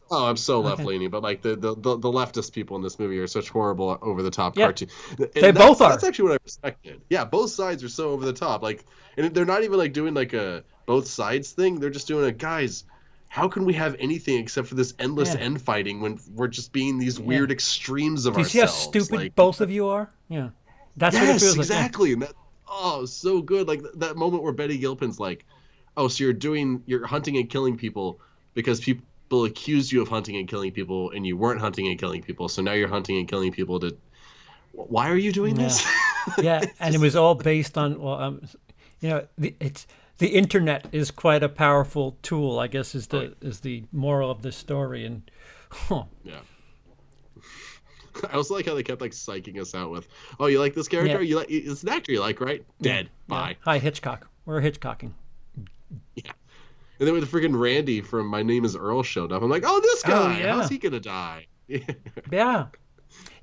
Oh, I'm so Okay. left leaning, but like the leftist people in this movie are such horrible, over the top Yeah, cartoon. they And both are. that's actually what I respected. Yeah, both sides are so over the top. Like, and they're not even like doing like a both sides thing. They're just doing a guys. How can we have anything except for this endless Yeah. end fighting when we're just being these Yeah. weird extremes of Do you see how ourselves? stupid Like, both of you are? Yeah, that's what it yes, feels exactly. And that, oh, so good. Like that moment where Betty Gilpin's like, "Oh, so you're hunting and killing people because people accused you of hunting and killing people, and you weren't hunting and killing people. So now you're hunting and killing people to. Why are you doing like. this?" Yeah, and it was all based on the internet is quite a powerful tool, I guess, is the moral of the story. And Yeah. I also like how they kept like psyching us out with, "Oh, you like this character? Yeah. You like it's an actor you like, right? Dead. Bye." Hi, Hitchcock. We're Hitchcocking. Yeah. And then when the freaking Randy from My Name Is Earl showed up, I'm like, "Oh, this guy. yeah. How's he gonna die?" Yeah.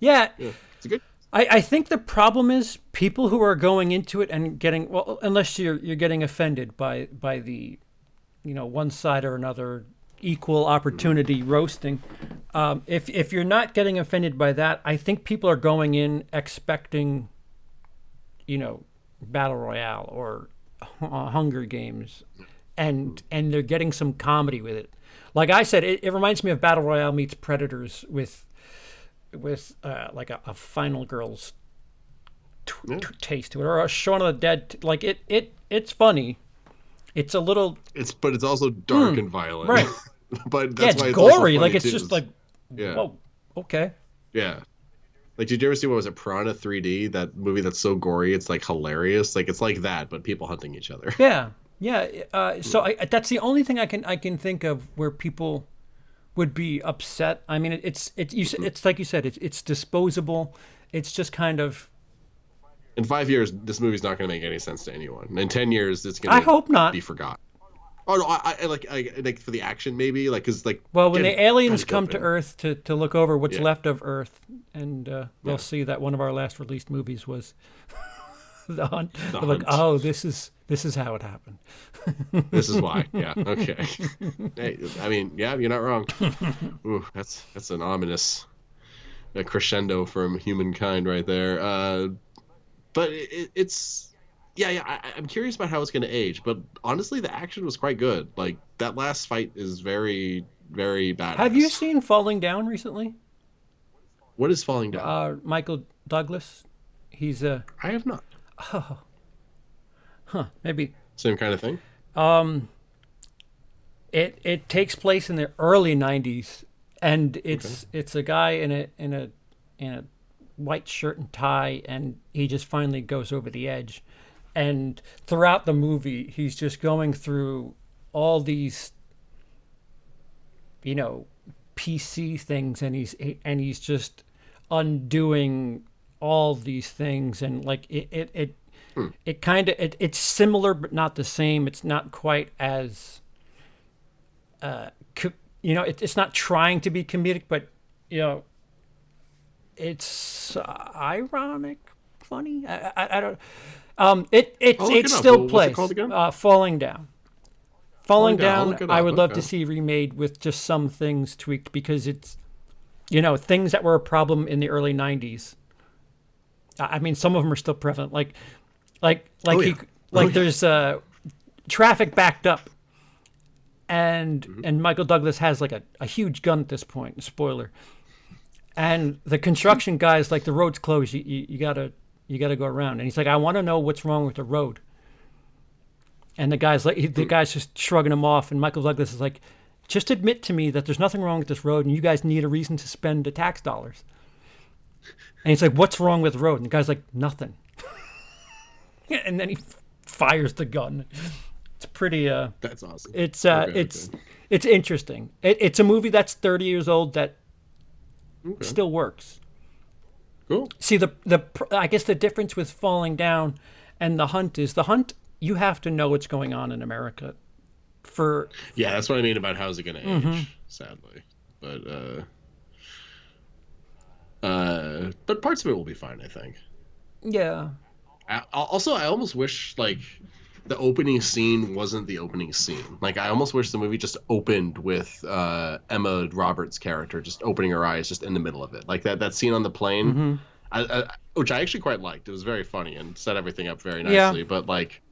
It's a good. I think the problem is people who are going into it and getting, well, unless you're getting offended by the, one side or another, equal opportunity roasting. If you're not getting offended by that, I think people are going in expecting, Battle Royale or Hunger Games, and they're getting some comedy with it. Like I said, it reminds me of Battle Royale meets Predators with like a Final Girls taste to it, or a Shaun of the Dead. Like it's funny. It's a little. But it's also dark and violent, right? But that's it's why it's gory. also funny Like it's too. just like, Yeah. whoa, okay. Yeah. Like, did you ever see, what was it, Piranha 3D? That movie that's so gory, it's like hilarious. Like, it's like that, but people hunting each other. Yeah. So that's the only thing I can think of where people would be upset. I mean, it's like you said, it's disposable. It's just kind of. In 5 years, this movie's not going to make any sense to anyone. In 10 years, it's going I to hope not. be forgotten. Oh no, I like for the action maybe, like, cause like. Well, when the aliens Betty come to Gilpin. Earth to look over what's Yeah. left of Earth, and they'll see that one of our last released movies was The Hunt. They're like, Hunt. oh, this is how it happened. This is why. Yeah. Okay. Hey, I mean, yeah, you're not wrong. Ooh, that's an ominous crescendo from humankind right there. But it's. Yeah. I'm curious about how it's going to age, but honestly, the action was quite good. Like, that last fight is very, very badass. Have you seen Falling Down recently? What is Falling Down? Michael Douglas. He's a I have not. maybe. Same kind of thing. It takes place in the early '90s, and it's a guy in a white shirt and tie, and he just finally goes over the edge. And throughout the movie, he's just going through all these, PC things, and he's just undoing all these things, and like it kind of it's similar but not the same. It's not quite as, it's not trying to be comedic, but it's ironic, funny. I don't. It still What's plays. it called again? Falling Down. Falling I'll Down. look it I up. would love Okay. to see remade with just some things tweaked, because it's, things that were a problem in the early '90s. I mean, some of them are still prevalent. Like there's traffic backed up, and Michael Douglas has like a huge gun at this point. Spoiler. And the construction guy's like, the road's closed. You gotta go around. And he's like, I want to know what's wrong with the road. And the guy's just shrugging him off. And Michael Douglas is like, just admit to me that there's nothing wrong with this road, and you guys need a reason to spend the tax dollars. And he's like, what's wrong with the road? And the guy's like, nothing. And then he fires the gun. It's pretty. That's awesome. It's Okay. it's interesting. It's a movie that's 30 years old that still works. Cool. See, I guess the difference with Falling Down and The Hunt is, The Hunt, you have to know what's going on in America. Yeah, that's what I mean about how's it going to age, sadly. But parts of it will be fine, I think. Yeah. Also, I almost wish, like, the opening scene wasn't the opening scene. Like, I almost wish the movie just opened with Emma Roberts' character just opening her eyes just in the middle of it. Like that scene on the plane, which I actually quite liked. It was very funny and set everything up very nicely. Yeah. But like,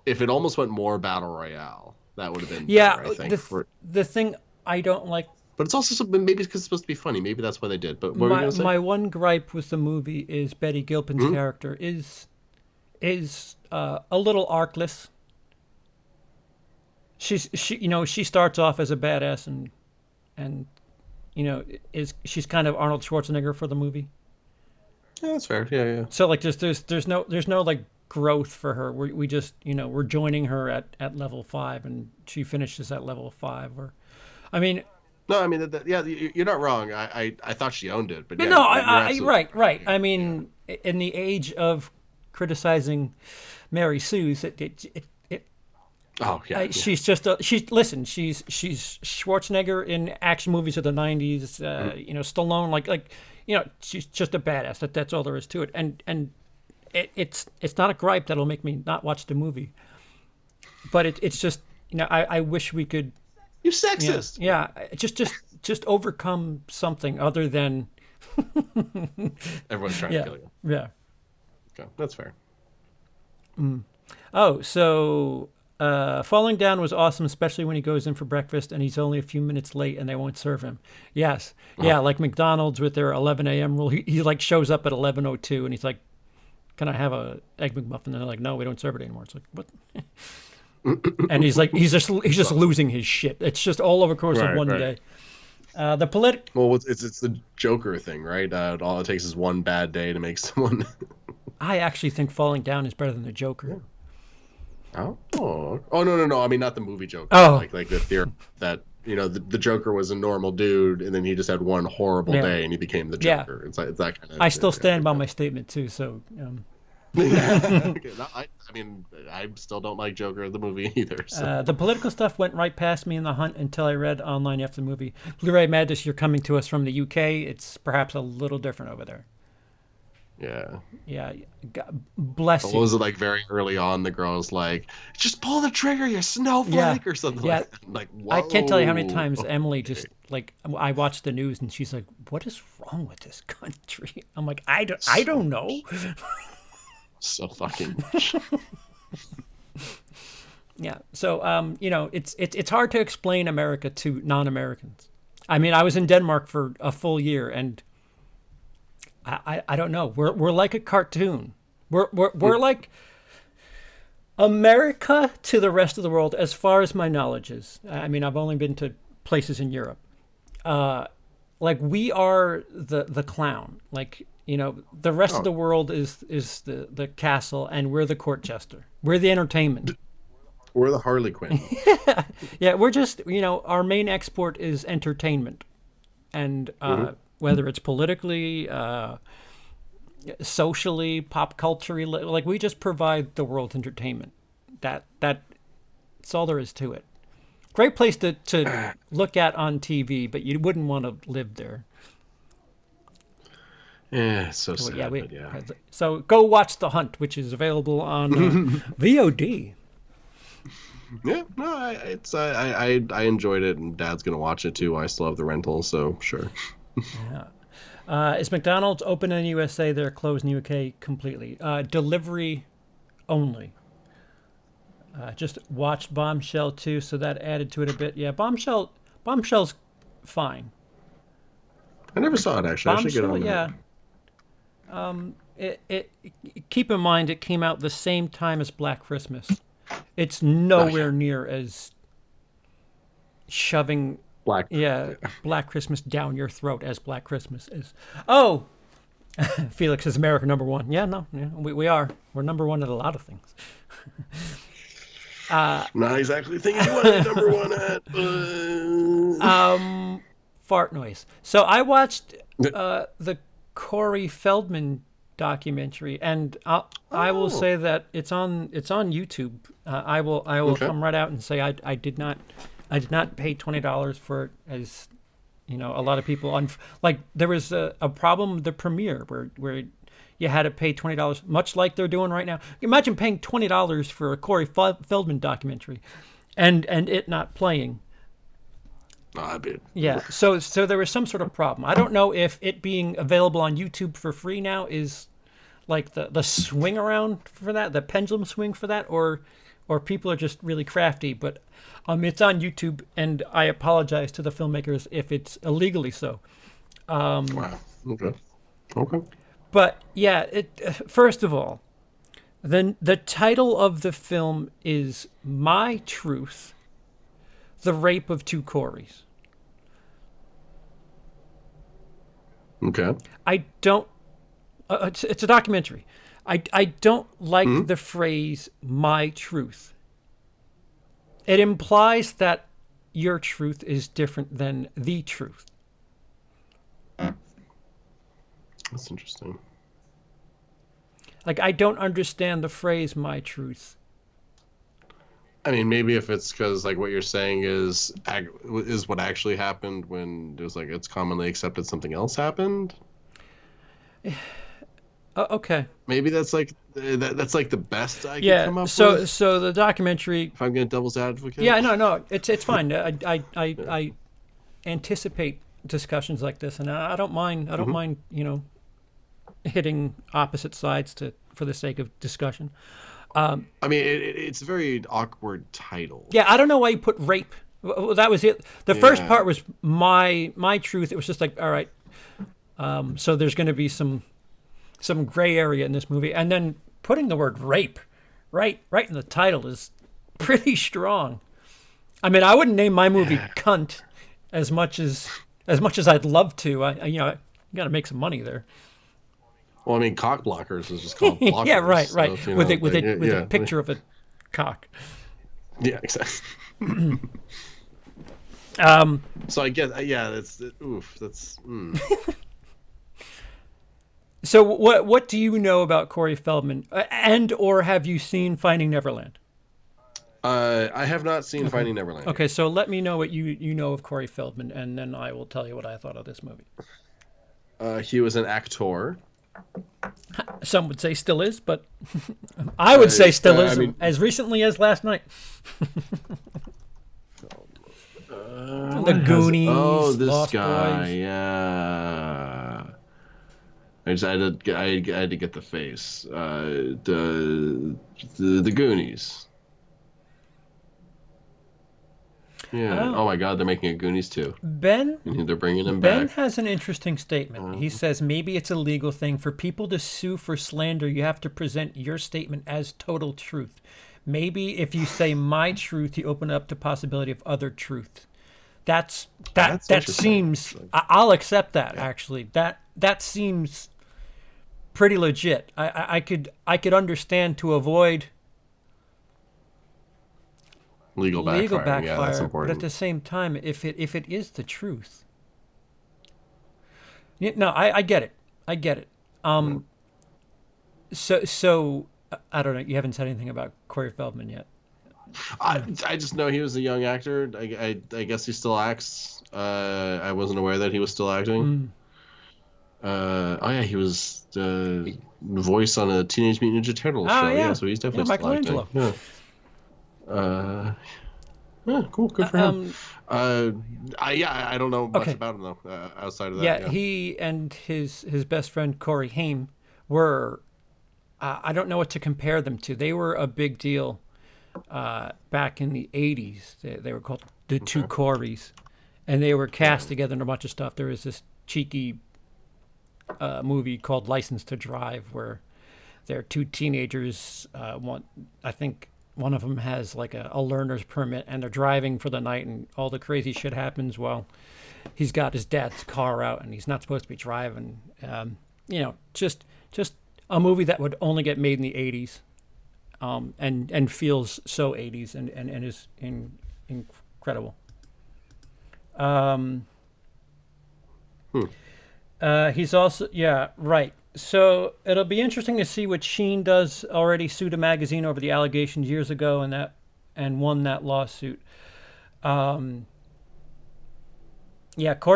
if it almost went more battle royale, that would have been better, I think. The thing I don't like. But it's also maybe because it's supposed to be funny. Maybe that's why they did. But what were you going to say? My one gripe with the movie is Betty Gilpin's character is a little arcless. She starts off as a badass and she's kind of Arnold Schwarzenegger for the movie. Yeah, that's fair. Yeah. So like there's no like growth for her. We just we're joining her at level 5 and she finishes at level 5. Or, I mean. No, I mean yeah, you're not wrong. I thought she owned it, but yeah, no, right. I mean, in the age of criticizing Mary Sue's, oh yeah, she's just she's Schwarzenegger in action movies of the '90s. Stallone, like she's just a badass. That's all there is to it. And it's not a gripe that'll make me not watch the movie. But it's just I wish we could. You sexist. Yeah, just overcome something other than everyone's trying to kill you. Yeah. Okay, that's fair. Oh, so falling down was awesome, especially when he goes in for breakfast and he's only a few minutes late and they won't serve him. Yes. Yeah, like McDonald's with their 11 a.m. rule. He like shows up at 11:02 and he's like, "Can I have a Egg McMuffin?" And they're like, "No, we don't serve it anymore." It's like, what? And he's just losing his shit. It's just all over the course of one day. Well, it's the Joker thing, right? All it takes is one bad day to make someone. I actually think Falling Down is better than the Joker. Oh no! I mean, not the movie Joker. Oh, like the theory that the Joker was a normal dude, and then he just had one horrible day, and he became the Joker. It's like it's that kind of. I still stand by my statement too. So. Okay, I mean, I still don't like Joker the movie either. So. The political stuff went right past me in the hunt until I read online after the movie. Blu-ray Madness, you're coming to us from the UK. It's perhaps a little different over there. Yeah. God bless you. Was it like very early on? The girl's like, "Just pull the trigger, you snowflake," or something like that. Like, whoa. I can't tell you how many times Emily just like I watched the news and she's like, "What is wrong with this country?" I'm like, I don't know. So fucking. Yeah. So it's hard to explain America to non-Americans. I mean, I was in Denmark for a full year, and I don't know. We're like a cartoon. We're like America to the rest of the world, as far as my knowledge is. I mean, I've only been to places in Europe. Like we are the clown. Like. The rest of the world is the castle, and we're the court jester. We're the entertainment. We're the Harley Quinn. Yeah, we're just, our main export is entertainment. And whether it's politically, socially, pop culturally, like we just provide the world entertainment. That's all there is to it. Great place to look at on TV, but you wouldn't want to live there. Yeah, it's so sad. Yeah. So go watch The Hunt, which is available on VOD. Yeah, no, I enjoyed it, and Dad's gonna watch it too. I still have the rental, so sure. Yeah. Is McDonald's open in the USA? They're closed in the UK completely. Delivery only. Just watched Bombshell too, so that added to it a bit. Yeah, Bombshell's fine. I never saw it actually. I should get on that. Keep in mind it came out the same time as Black Christmas. It's nowhere near as shoving Black Christmas down your throat as Black Christmas is. Oh, Felix is America #1. Yeah, no, we are. We're #1 at a lot of things. Not exactly thinking you want to be #1 at. Fart noise. So I watched the Corey Feldman documentary, and I will say that it's on YouTube. I will come right out and say I did not pay $20 for it, as a lot of people like there was a problem with the premiere where you had to pay $20, much like they're doing right now. Imagine paying $20 for a Corey Feldman documentary, and it not playing. Yeah, so there was some sort of problem. I don't know if it being available on YouTube for free now is like the swing around for that, the pendulum swing for that, or people are just really crafty. But it's on YouTube, and I apologize to the filmmakers if it's illegally so. Wow. Okay. But yeah, first of all, then the title of the film is My Truth: The Rape of Two Coreys. Okay. I don't. It's a documentary. I don't like the phrase "my truth." It implies that your truth is different than the truth. That's interesting. Like, I don't understand the phrase "my truth." I mean, maybe if it's because like what you're saying is what actually happened when there's like it's commonly accepted something else happened. Okay. Maybe that's like that's like the best I can come up with. So the documentary. If I'm getting devil's advocate. Yeah, no, it's fine. I anticipate discussions like this, and I don't mind. I don't mind, hitting opposite sides for the sake of discussion. I mean, it's a very awkward title. Yeah, I don't know why you put rape. Well, that was it. The first part was my truth. It was just like, all right. So there's going to be some gray area in this movie, and then putting the word rape right in the title is pretty strong. I mean, I wouldn't name my movie "Cunt" as much as I'd love to. I got to make some money there. Well, I mean, cock blockers is just called blockers. Yeah, right. So, with a picture of a cock. Yeah, exactly. So I guess, that's oof. That's. So what do you know about Corey Feldman, and or have you seen Finding Neverland? I have not seen Finding Neverland. Okay, so let me know what you know of Corey Feldman, and then I will tell you what I thought of this movie. He was an actor. Some would say still is, but I would say still is, as recently as last night. The Goonies. Oh, this Lost guy. Boys. Yeah. I had to get the face. The Goonies. Yeah. Oh my God, they're making a Goonies too. They're bringing him back. Ben back. has an interesting statement. He says maybe it's a legal thing for people to sue for slander. You have to present your statement as total truth. Maybe if you say my truth, you open up to possibility of other truth. That seems. I'll accept that. Yeah. Actually, that seems pretty legit. I could understand to avoid legal backfire. Yeah, that's important. But at the same time, if it is the truth, no, I get it. So I don't know. You haven't said anything about Corey Feldman yet. I just know he was a young actor. I guess he still acts. I wasn't aware that he was still acting. He was the voice on a Teenage Mutant Ninja Turtles show. Yeah, so he's definitely still acting. Yeah. Cool. Good for him. I don't know much about him though. Outside of that. Yeah, he and his best friend Corey Haim were. I don't know what to compare them to. They were a big deal back in the '80s. They were called the Two Coreys, and they were cast together in a bunch of stuff. There was this cheeky movie called License to Drive where they're two teenagers. I think one of them has like a learner's permit, and they're driving for the night, and all the crazy shit happens while he's got his dad's car out, and he's not supposed to be driving. Just a movie that would only get made in the '80s, and feels so '80s and is incredible. He's also right. So it'll be interesting to see what Sheen does. Already sued a magazine over the allegations years ago, and won that lawsuit. Corey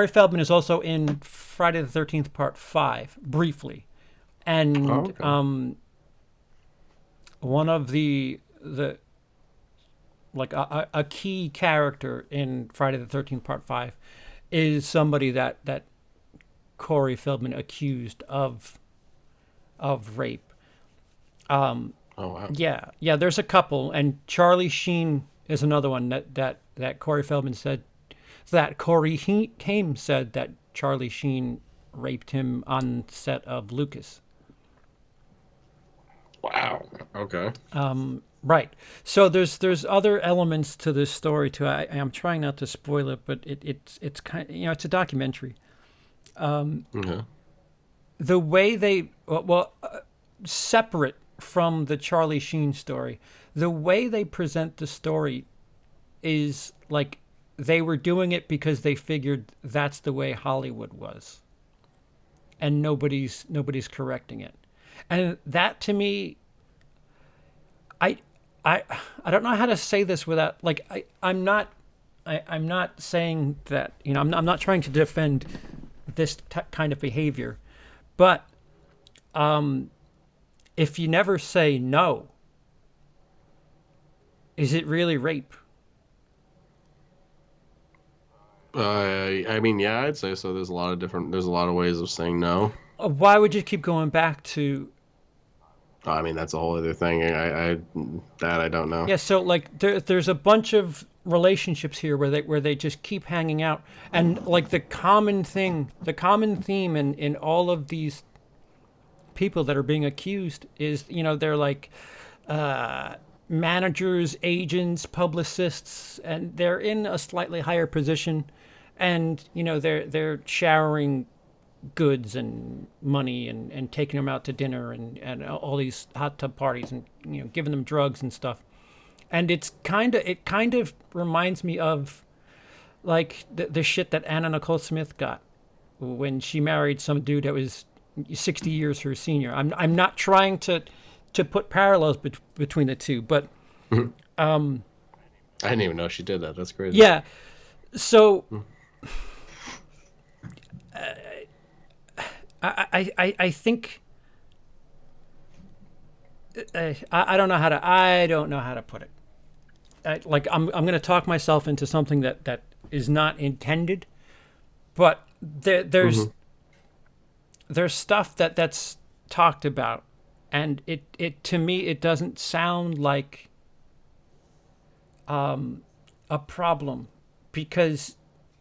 Feldman is also in Friday the 13th Part 5 briefly, and okay. one of the like a key character in Friday the 13th Part 5 is somebody that Corey Feldman accused of rape. Oh wow. Yeah, there's a couple, and Charlie Sheen is another one that Corey Feldman said that Haim said that Charlie Sheen raped him on set of Lucas. Wow. Okay. Right. So there's other elements to this story too. I'm trying not to spoil it, but it's kind of, it's a documentary. Okay. The way they separate from the Charlie Sheen story, the way they present the story is like they were doing it because they figured that's the way Hollywood was, and nobody's correcting it, and that to me, I I don't know how to say this without like I'm not saying that I'm not trying to defend this kind of behavior, but if you never say no, is it really rape? I mean, yeah, I'd say so. There's a lot of ways of saying no. Why would you keep going back to? I mean, that's a whole other thing. I don't know. Yeah, so like there's a bunch of relationships here where they just keep hanging out, and like the common theme in all of these people that are being accused is they're like managers, agents, publicists, and they're in a slightly higher position, and they're showering goods and money and taking them out to dinner and all these hot tub parties and giving them drugs and stuff. And it kind of reminds me of like the shit that Anna Nicole Smith got when she married some dude that was 60 years her senior. I'm not trying to put parallels between the two, but I didn't even know she did that. That's crazy. yeah. So I think I don't know how to put it. I'm going to talk myself into something that is not intended, but there's stuff that's talked about, and it to me it doesn't sound like a problem, because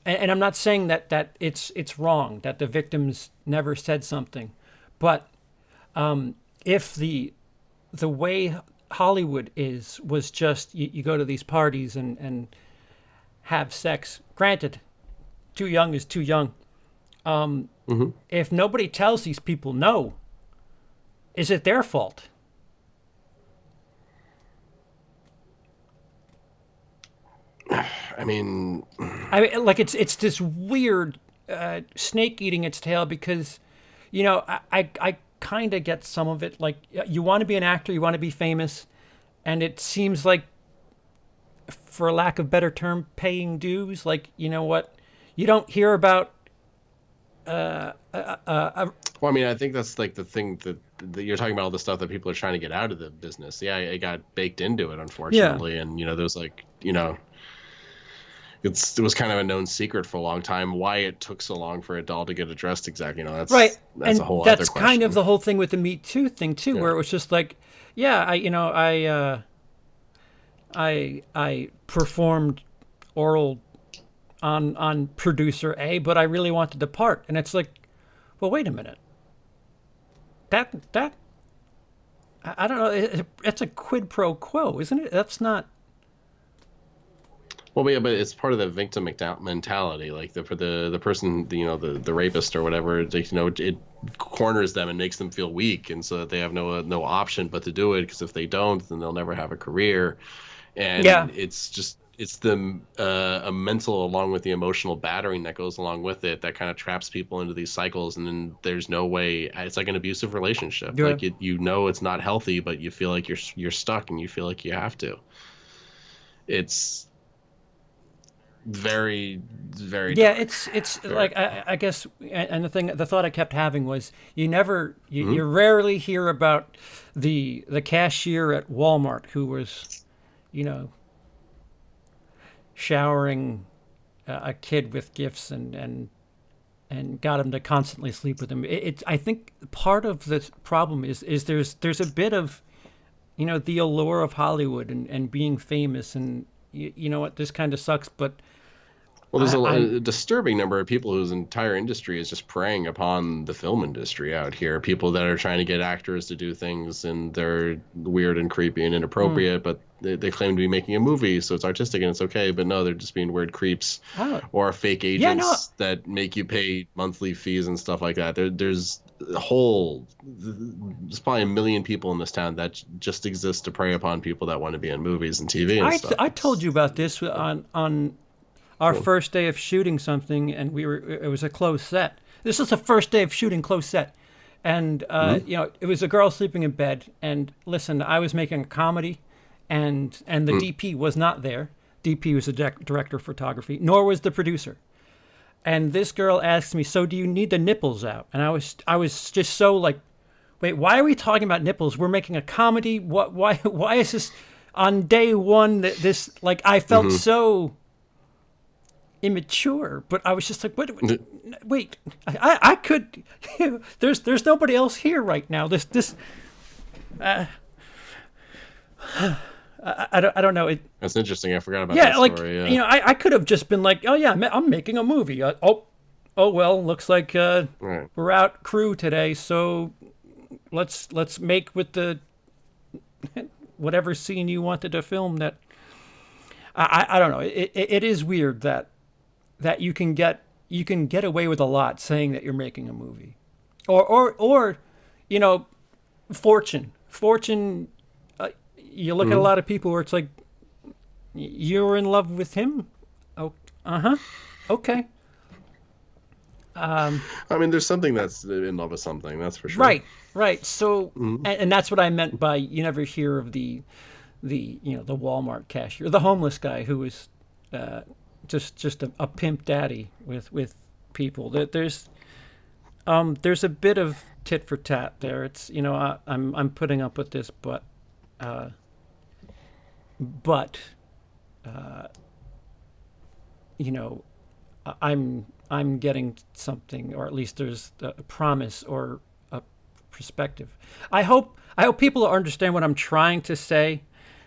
and I'm not saying that it's wrong that the victims never said something, but if the way Hollywood was just you go to these parties and have sex, granted, too young is too young. If nobody tells these people no, is it their fault? I mean, like it's this weird snake eating its tail, because I kind of get some of it. Like, you want to be an actor, you want to be famous, and it seems like, for lack of better term, paying dues. Like, you know what, you don't hear about well, I mean, I think that's like the thing that you're talking about, all the stuff that people are trying to get out of the business. Yeah, it got baked into it, unfortunately. And there was like, it was kind of a known secret for a long time why it took so long for it all to get addressed exactly. That's right. That's and a whole other that's question. kind of the whole thing with the Me Too thing too, where it was just like, yeah, I performed oral on producer A, but I really wanted the part, and it's like, well, wait a minute. That I don't know. It's a quid pro quo, isn't it? That's not. Well, yeah, but it's part of the victim mentality. Like for the person, the rapist or whatever, it corners them and makes them feel weak, and so that they have no option but to do it, because if they don't, then they'll never have a career. And it's the a mental, along with the emotional battering that goes along with it, that kind of traps people into these cycles, and then there's no way. It's like an abusive relationship. Yeah. Like it's not healthy, but you feel like you're stuck, and you feel like you have to. It's very, very Yeah, dark. it's Very like I guess, and the thought I kept having was you rarely hear about the cashier at Walmart who was, you know, showering a kid with gifts and got him to constantly sleep with him. I think part of the problem is there's a bit of, you know, the allure of Hollywood and being famous, and you know what, this kind of sucks, but Well, there's I'm a disturbing number of people whose entire industry is just preying upon the film industry out here. People that are trying to get actors to do things, and they're weird and creepy and inappropriate, but they claim to be making a movie, so it's artistic and it's okay. But no, they're just being weird creeps oh, or fake yeah, no, agents that make you pay monthly fees and stuff like that. There's probably a million people in this town that just exist to prey upon people that want to be in movies and TV and stuff. I told you about this on our first day of shooting something, and it was a closed set. This was the first day of shooting closed set, and you know, it was a girl sleeping in bed. And listen, I was making a comedy, and the DP was not there. DP was the director of photography, nor was the producer. And this girl asked me, "So do you need the nipples out?" And I was just so like, "Wait, why are we talking about nipples? We're making a comedy. What? Why is this on day one? This like I felt so immature." But I was just like, wait, I could. There's nobody else here right now. I don't know. That's interesting. I forgot about Yeah, that like story. Yeah. you know, I could have just been like, oh yeah, I'm making a movie. Oh well, looks like Right. we're out crew today, so let's make with the whatever scene you wanted to film. That I don't know. It is weird that you can get away with a lot saying that you're making a movie, or you know, fortune. You look at a lot of people where it's like, you're in love with him. Oh, okay. I mean, there's something that's in love with something, that's for sure. Right. So, and that's what I meant by you never hear of the you know, the Walmart cashier, the homeless guy who was just a pimp daddy with people. There's a bit of tit for tat there. It's, you know, I'm putting up with this, but you know, I'm getting something, or at least there's a promise or a perspective. I hope people understand what I'm trying to say,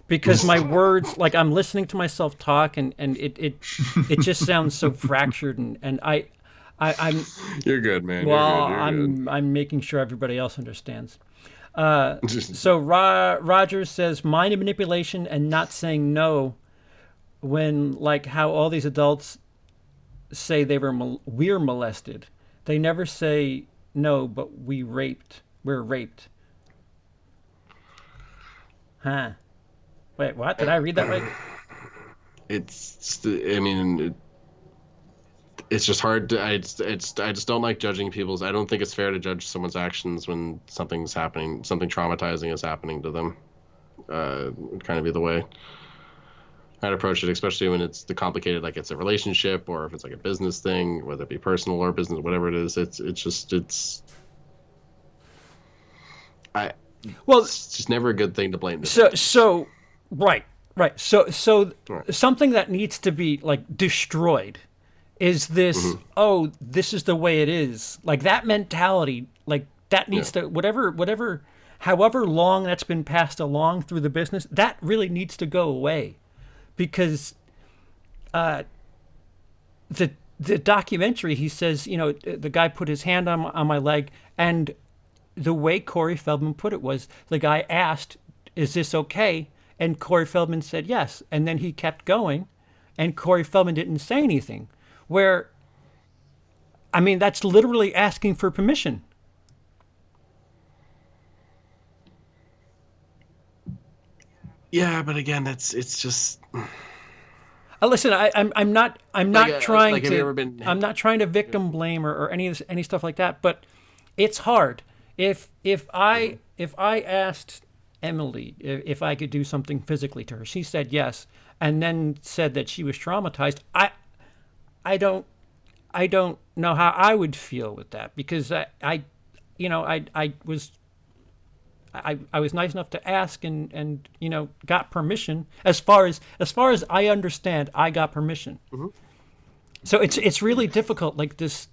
because my words, like I'm listening to myself talk, and it just sounds so fractured, and I'm You're good, man. well, You're good. I'm making sure everybody else understands. So Rogers says mind manipulation and not saying no, when like how all these adults say we're molested. They never say no, but we're raped. Huh? Wait, what? Did I read that right? I mean, it's just hard to. I just don't like judging people's. I don't think it's fair to judge someone's actions when something's happening, something traumatizing is happening to them. Would kind of be the way I'd approach it, especially when it's the complicated, like it's a relationship, or if it's like a business thing, whether it be personal or business, whatever it is. It's just never a good thing to blame. So right. So Right. something that needs to be like destroyed is this. Oh, this is the way it is. Like that mentality. Like that needs to whatever. However long that's been passed along through the business, that really needs to go away, because the documentary, he says, you know, the guy put his hand on my leg, and the way Corey Feldman put it was, the guy asked, "Is this okay?" And Corey Feldman said yes, and then he kept going, and Corey Feldman didn't say anything. Where, I mean, that's literally asking for permission. Yeah, but again, it's just. Listen, I'm not trying like, have to you ever been- I'm not trying to victim blame or any stuff like that, but it's hard. If I asked Emily if I could do something physically to her, she said yes, and then said that she was traumatized. I don't know how I would feel with that, because I was nice enough to ask and got permission. As far as I understand, I got permission. Mm-hmm. So it's really difficult. Like this.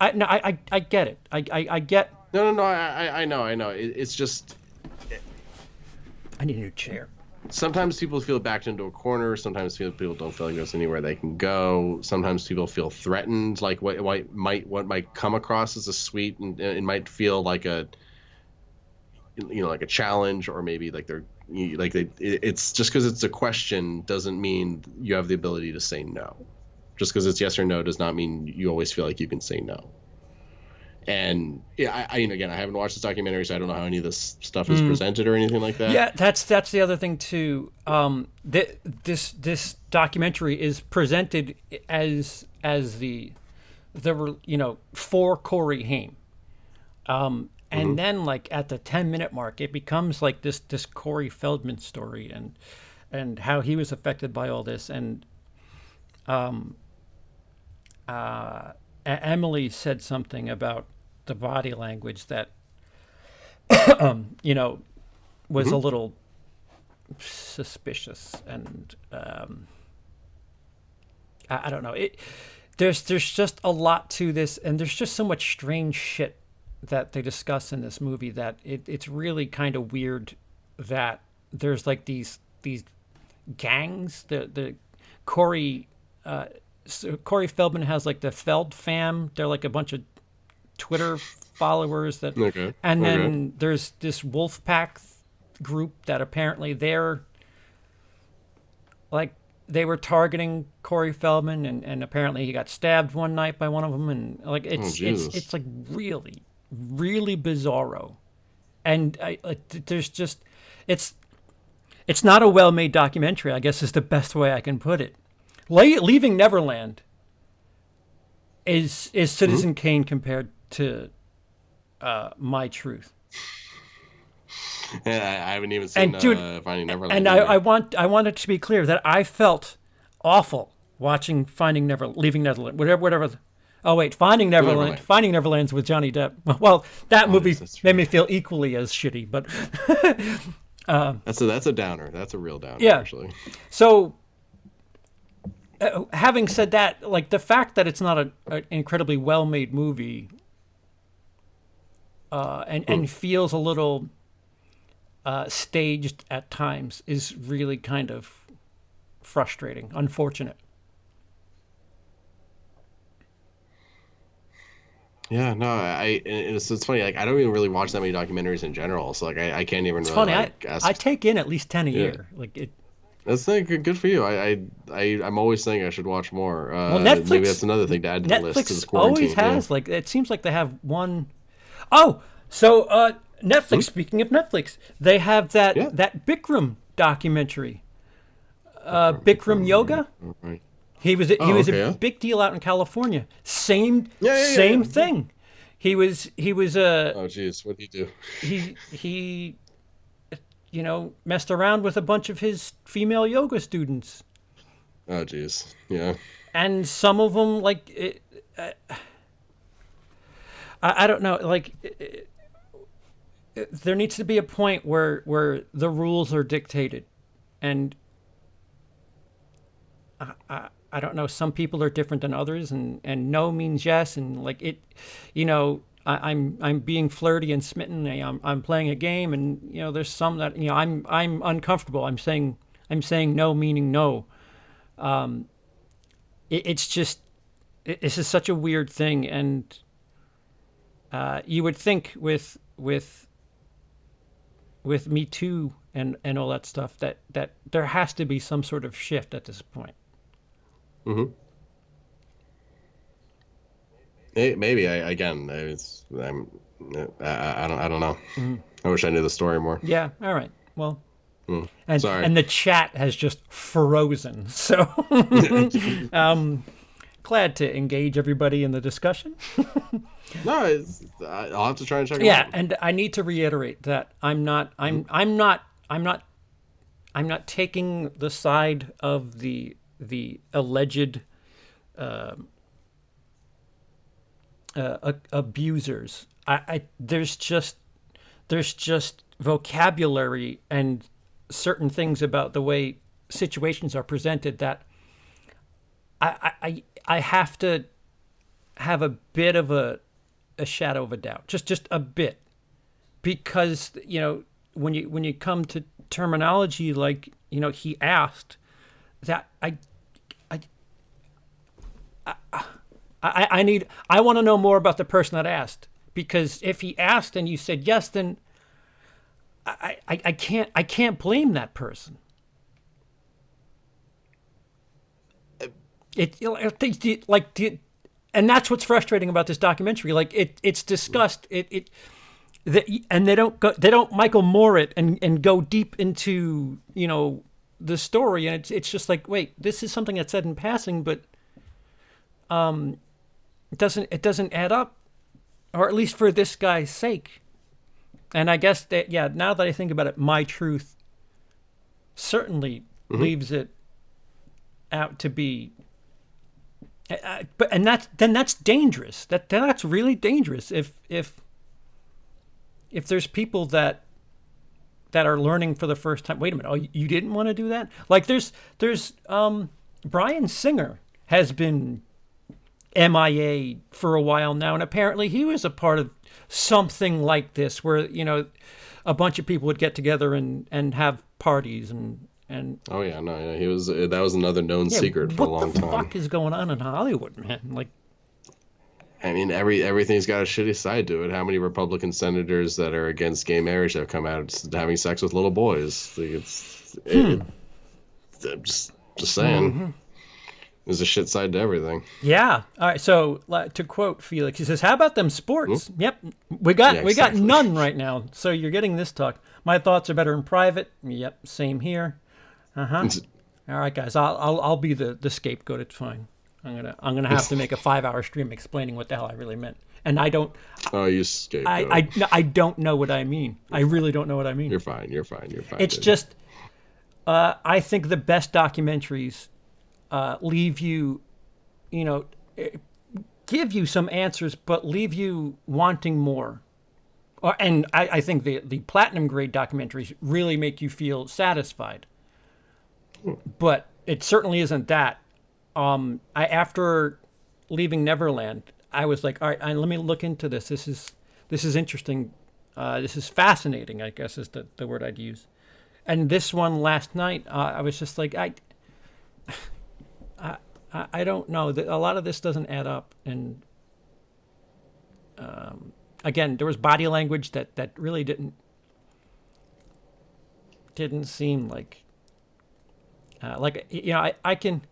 I get it. I get. No. I know. It's just. I need a new chair. Sometimes people feel backed into a corner. Sometimes people don't feel like there's anywhere they can go. Sometimes people feel threatened, like what might come across as a sweet, and it might feel like a challenge, or maybe it's just because it's a question doesn't mean you have the ability to say no. Just because it's yes or no does not mean you always feel like you can say no. And yeah, I haven't watched this documentary, so I don't know how any of this stuff is presented or anything like that. Yeah, that's the other thing too. This documentary is presented as for Corey Haim, and then like at the 10-minute mark, it becomes like this Corey Feldman story and how he was affected by all this. And Emily said something about the body language that was a little suspicious, and I don't know. There's just a lot to this, and there's just so much strange shit that they discuss in this movie that it's really kind of weird that there's like these gangs. The Corey Feldman has like the Feld fam. They're like a bunch of Twitter followers that, and then there's this wolf pack group that apparently they're like, they were targeting Corey Feldman, and apparently he got stabbed one night by one of them, and like it's like really, really bizarro, and there's just it's not a well-made documentary, I guess is the best way I can put it. Leaving Neverland is Citizen Kane compared to My Truth. Yeah, I haven't even seen Finding Neverland. And I want it to be clear that I felt awful watching Leaving Neverland, whatever. Oh wait, Finding Neverland. Finding Neverland's with Johnny Depp. Well, that movie made me feel equally as shitty, but that's a downer. That's a real downer. Yeah. Actually. So. Having said that, like the fact that it's not an incredibly well-made movie, and feels a little staged at times, is really kind of frustrating, unfortunate. Yeah, no, it's funny. Like I don't even really watch that many documentaries in general, so like I can't even. It's really, funny. I take in at least 10 a year. Like it. That's good for you. I'm always saying I should watch more. Well, Netflix, maybe that's another thing to add to the list. Netflix always has like, it seems like they have one. Oh, so Netflix. Speaking of Netflix, they have that Bikram documentary. Bikram Yoga. Right. He was a big deal out in California. Same thing. He was oh jeez, what did he do? He messed around with a bunch of his female yoga students. Oh jeez, yeah. And some of them, like, I don't know, like, there needs to be a point where the rules are dictated, and I don't know. Some people are different than others, and no means yes, and like it, I'm being flirty and smitten. I'm playing a game, and there's some that I'm uncomfortable. I'm saying no, meaning no. It's just this is such a weird thing, and you would think with Me Too and all that stuff that there has to be some sort of shift at this point. Mm-hmm. Maybe I don't know. Mm-hmm. I wish I knew the story more. Yeah. All right. Well. Sorry. And the chat has just frozen. So, glad to engage everybody in the discussion. No, I'll have to try and check it out. Yeah, and I need to reiterate that I'm not taking the side of the the alleged abusers. There's just vocabulary and certain things about the way situations are presented that I have to have a bit of a shadow of a doubt, just a bit, because when you come to terminology like he asked, that I want to know more about the person that asked, because if he asked and you said yes, then I can't blame that person. And that's what's frustrating about this documentary. Like it's discussed. And they don't Michael Moore it and go deep into the story, and it's just like, wait, this is something that's said in passing, but it doesn't add up, or at least for this guy's sake. And I guess that, now that I think about it, My Truth certainly leaves it out to be. That's dangerous. That's really dangerous. If there's people that are learning for the first time. Wait a minute. Oh, you didn't want to do that? Like there's Bryan Singer has been MIA for a while now, and apparently he was a part of something like this, where a bunch of people would get together and have parties and. Oh yeah, no, yeah, he was. That was another known secret for a long time. What the fuck is going on in Hollywood, man? Like, I mean, everything's got a shitty side to it. How many Republican senators that are against gay marriage have come out having sex with little boys? Like, I'm just saying. Mm-hmm. There's a shit side to everything. Yeah. All right. So to quote Felix, he says, "How about them sports?" Mm-hmm. Yep. We got none right now. So you're getting this talk. My thoughts are better in private. Yep. Same here. All right, guys. I'll be the scapegoat. It's fine. I'm gonna have to make a 5-hour stream explaining what the hell I really meant, and I don't. Oh, you scapegoat. I don't know what I mean. I really don't know what I mean. You're fine. It's just, I think the best documentaries leave you, give you some answers, but leave you wanting more. And I think the platinum grade documentaries really make you feel satisfied. But it certainly isn't that. After leaving Neverland, I was like, all right, let me look into this. This is interesting. This is fascinating, I guess is the word I'd use. And this one last night, I was just like, I don't know. A lot of this doesn't add up. And again, there was body language that really didn't seem like. I can.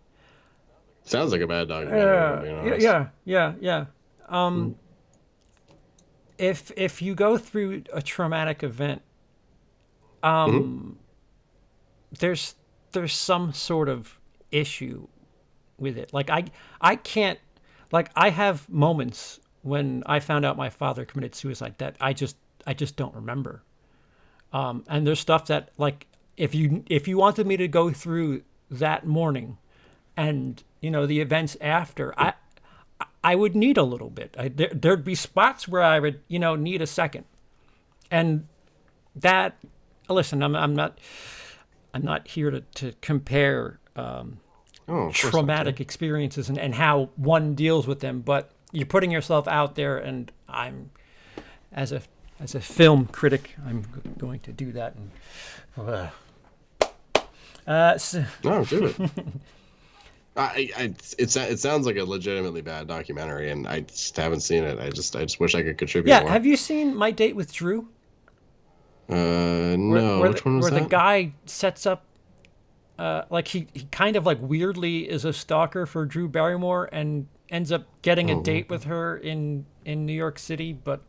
Sounds like a bad documentary. Yeah. If you go through a traumatic event, there's some sort of issue with it. Like I can't. Like I have moments when I found out my father committed suicide that I just don't remember. And there's stuff that, like, if you wanted me to go through that morning and the events after, I would need a little bit. There'd be spots where I would need a second. And that, listen, I'm not here to compare traumatic experiences and how one deals with them, but you're putting yourself out there, and I'm as a film critic, I'm going to do that. And no, do it. It sounds like a legitimately bad documentary, and I just haven't seen it. I just wish I could contribute more. Have you seen My Date with Drew? No. Which one was that? Where the guy sets up, like he kind of like weirdly is a stalker for Drew Barrymore and ends up getting a date with her in New York City, but.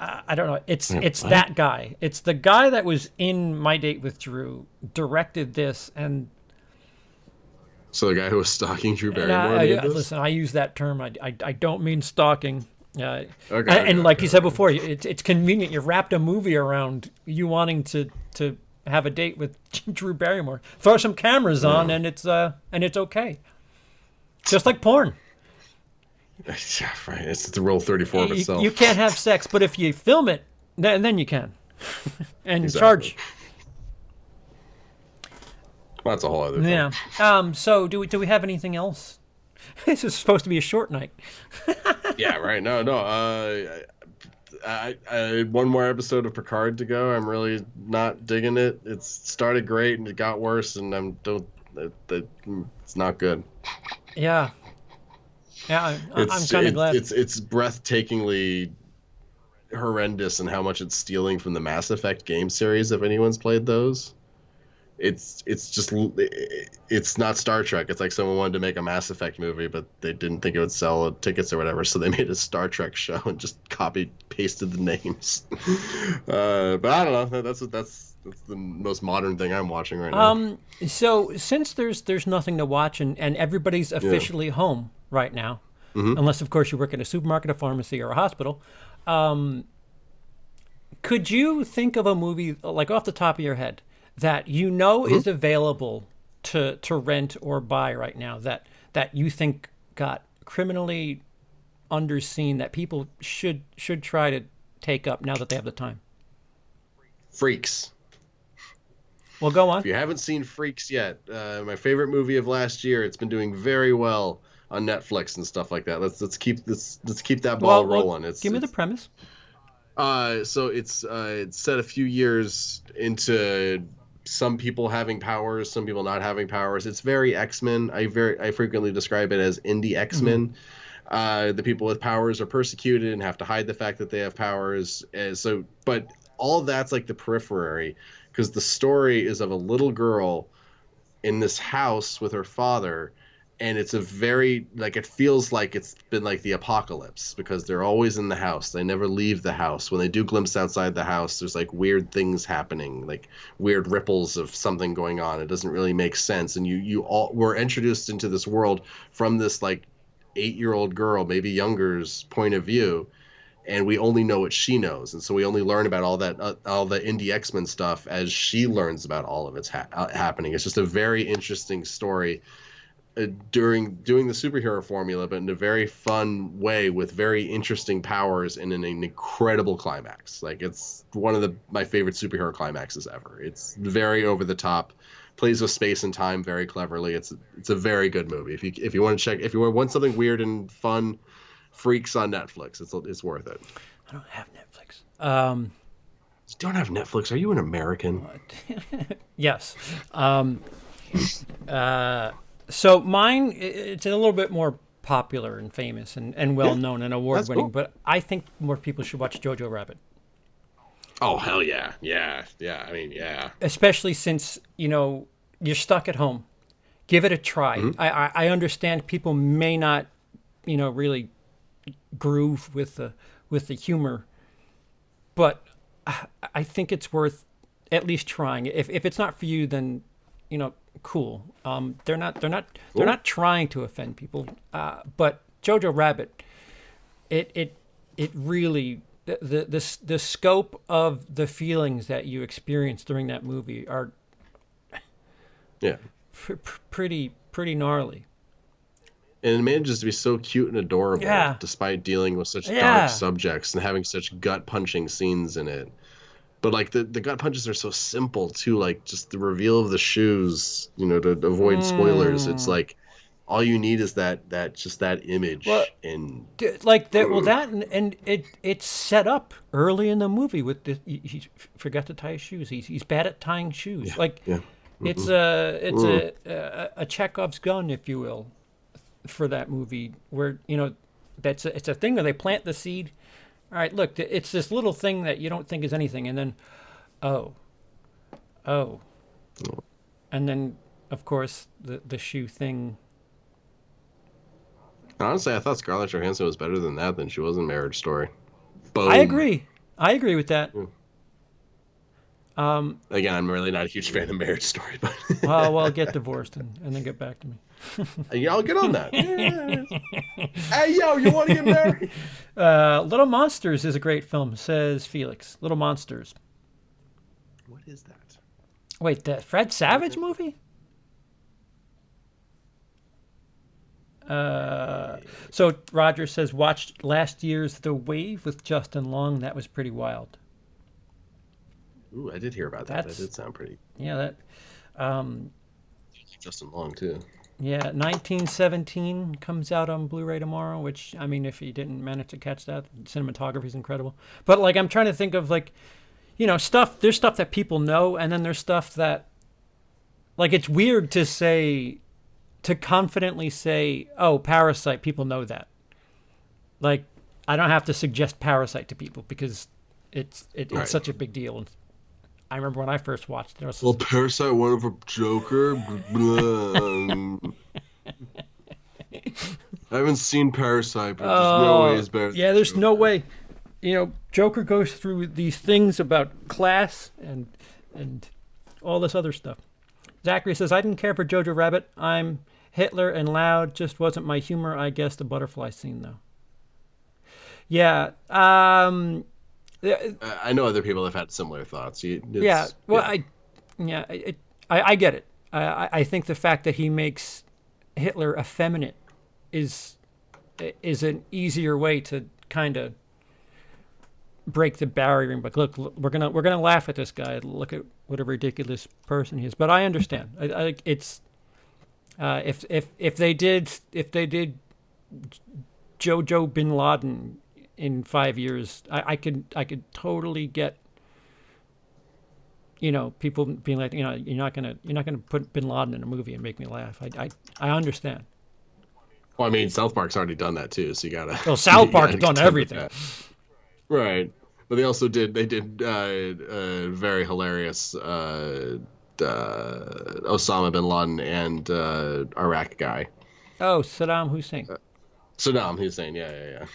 I don't know. It's that guy. It's the guy that was in My Date with Drew, directed this, and so the guy who was stalking Drew Barrymore. Listen, I use that term. I don't mean stalking. Okay. Like you said before, it's convenient. You wrapped a movie around you wanting to have a date with Drew Barrymore. Throw some cameras on, and it's okay. Just like porn. Yeah, right. It's the Rule 34 of itself. You can't have sex, but if you film it, then you can, and Exactly. charge. Well, that's a whole other thing. Yeah. So do we have anything else? This is supposed to be a short night. Yeah, right. No. I one more episode of Picard to go. I'm really not digging it. It started great and it got worse, and it's not good. Yeah. Yeah, I'm kind of glad. It's breathtakingly horrendous in how much it's stealing from the Mass Effect game series. If anyone's played those, it's not Star Trek. It's like someone wanted to make a Mass Effect movie, but they didn't think it would sell tickets or whatever, so they made a Star Trek show and just copy pasted the names. But I don't know. That's the most modern thing I'm watching right now. So since there's nothing to watch and everybody's officially home right now, unless of course you work at a supermarket, a pharmacy, or a hospital, could you think of a movie like off the top of your head that is available to rent or buy right now that you think got criminally underseen that people should try to take up now that they have the time? Freaks. Well, go on. If you haven't seen Freaks yet, my favorite movie of last year, it's been doing very well on Netflix and stuff like that. Let's keep that ball rolling. Give me the premise. So it's set a few years into some people having powers, some people not having powers. It's very X-Men. I frequently describe it as indie X-Men. The people with powers are persecuted and have to hide the fact that they have powers. But all that's like the periphery, because the story is of a little girl in this house with her father, and it's a very, like, it feels like it's been like the apocalypse because they're always in the house. They never leave the house. When they do glimpse outside the house, there's like weird things happening, like weird ripples of something going on. It doesn't really make sense. And you all were introduced into this world from this like 8-year-old girl, maybe younger's point of view. And we only know what she knows, and so we only learn about all the indie X-Men stuff as she learns about all of it's happening. It's just a very interesting story doing the superhero formula, but in a very fun way with very interesting powers and an incredible climax. Like, it's one of my favorite superhero climaxes ever. It's very over the top, plays with space and time very cleverly. It's a very good movie. If you want to check, if you want something weird and fun. Freaks on Netflix. It's worth it. I don't have Netflix. You don't have Netflix? Are you an American? Yes. So mine, it's a little bit more popular and famous and well known and award winning, cool. But I think more people should watch Jojo Rabbit. Oh, hell yeah. Yeah. I mean, yeah. Especially since, you're stuck at home. Give it a try. Mm-hmm. I understand people may not, really groove with the humor, but I think it's worth at least trying. If it's not for you, then cool. They're not trying to offend people, but Jojo Rabbit, it really the scope of the feelings that you experience during that movie are pretty gnarly. And it manages to be so cute and adorable, despite dealing with such dark subjects and having such gut-punching scenes in it. But like the gut punches are so simple too, like just the reveal of the shoes, to avoid spoilers. It's like all you need is that image. Well, and like that. Well, that and it's set up early in the movie with he forgot to tie his shoes. He's bad at tying shoes. It's a Chekhov's gun, if you will, for that movie, where it's a thing where they plant the seed. All right, look, it's this little thing that you don't think is anything, and then and then of course the shoe thing. Honestly, I thought Scarlett Johansson was better than she was in Marriage Story. Boom. I agree with that. Again, I'm really not a huge fan of Marriage Story, but well, get divorced and then get back to me. Y'all get on that. Hey, yo, you want to get married? Little Monsters is a great film, says Felix. Little Monsters. What is that? Wait, the Fred Savage movie? So Roger says, watched last year's The Wave with Justin Long. That was pretty wild. Ooh, I did hear about that. That did sound pretty. Yeah, that. Justin Long too. Yeah, 1917 comes out on Blu-ray tomorrow. Which, I mean, if you didn't manage to catch that, cinematography is incredible. But like, I'm trying to think of like, stuff. There's stuff that people know, and then there's stuff that, like, it's weird to say, to confidently say, "Oh, Parasite." People know that. Like, I don't have to suggest Parasite to people because it's Right. such a big deal. And I remember when I first watched it. I was Well, Parasite won over Joker. I haven't seen Parasite, but there's no way it's better. Yeah, there's no way. Joker goes through these things about class and all this other stuff. Zachary says, I didn't care for Jojo Rabbit. I'm Hitler and loud. Just wasn't my humor. I guess the butterfly scene, though. Yeah. I know other people have had similar thoughts. I get it. I think the fact that he makes Hitler effeminate is an easier way to kind of break the barrier and be like, look, we're gonna laugh at this guy. Look at what a ridiculous person he is. But I understand. It's if they did Jojo Bin Laden in 5 years, I could totally get people being like, you're not gonna put Bin Laden in a movie and make me laugh. I understand. Well, I mean, South Park's already done that too, so you gotta. Well, South Park's done everything. Right. But they did very hilarious Osama bin Laden and Iraq guy. Oh, Saddam Hussein. Saddam Hussein, yeah.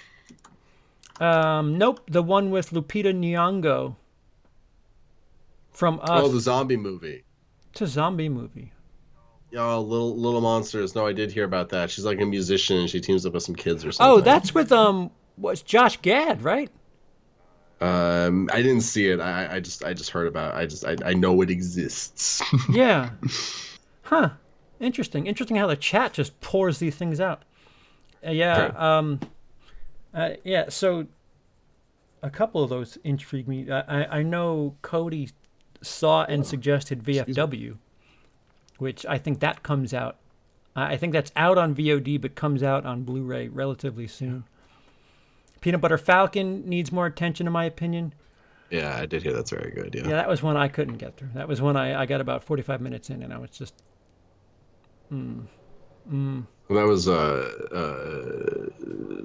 Nope, the one with Lupita Nyong'o from Us. Oh, the zombie movie. It's a zombie movie. Oh, Little Monsters. No, I did hear about that. She's like a musician and she teams up with some kids or something. Oh, that's with what's Josh Gad, right? I didn't see it. I just heard about it. I know it exists. Yeah. Huh. Interesting how the chat just pours these things out. Yeah. So a couple of those intrigue me. I know Cody saw and suggested VFW, which I think that comes out. I think that's out on VOD, but comes out on Blu-ray relatively soon. Peanut Butter Falcon needs more attention, in my opinion. Yeah, I did hear that's very good. Yeah, that was one I couldn't get through. That was one I got about 45 minutes in, and I was just. Well, that was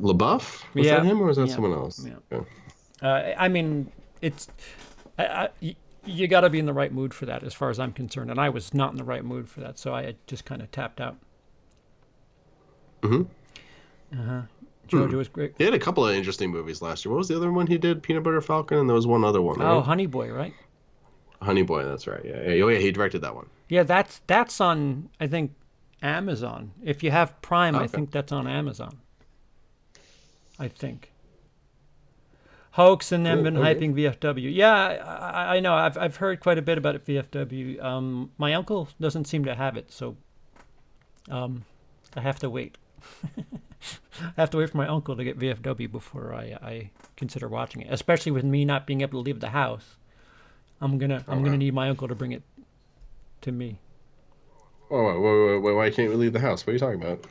LaBeouf? Was that him, or was that someone else? Yeah. I mean, it's. You got to be in the right mood for that, as far as I'm concerned, and I was not in the right mood for that, so I just kind of tapped out. Jojo was great. He had a couple of interesting movies last year. What was the other one he did? Peanut Butter Falcon, and there was one other one. Right? Oh, Honey Boy, right? Honey Boy, that's right. Yeah. Oh, yeah, he directed that one. Yeah, that's on, I think, Amazon. If you have Prime, okay. I think that's on Amazon. I think. Hoax and them been hyping VFW. Yeah, I know. I've heard quite a bit about it, VFW. My uncle doesn't seem to have it, so I have to wait. I have to wait for my uncle to get VFW before I consider watching it. Especially with me not being able to leave the house, I'm gonna need my uncle to bring it to me. Oh, why can't we leave the house? What are you talking about?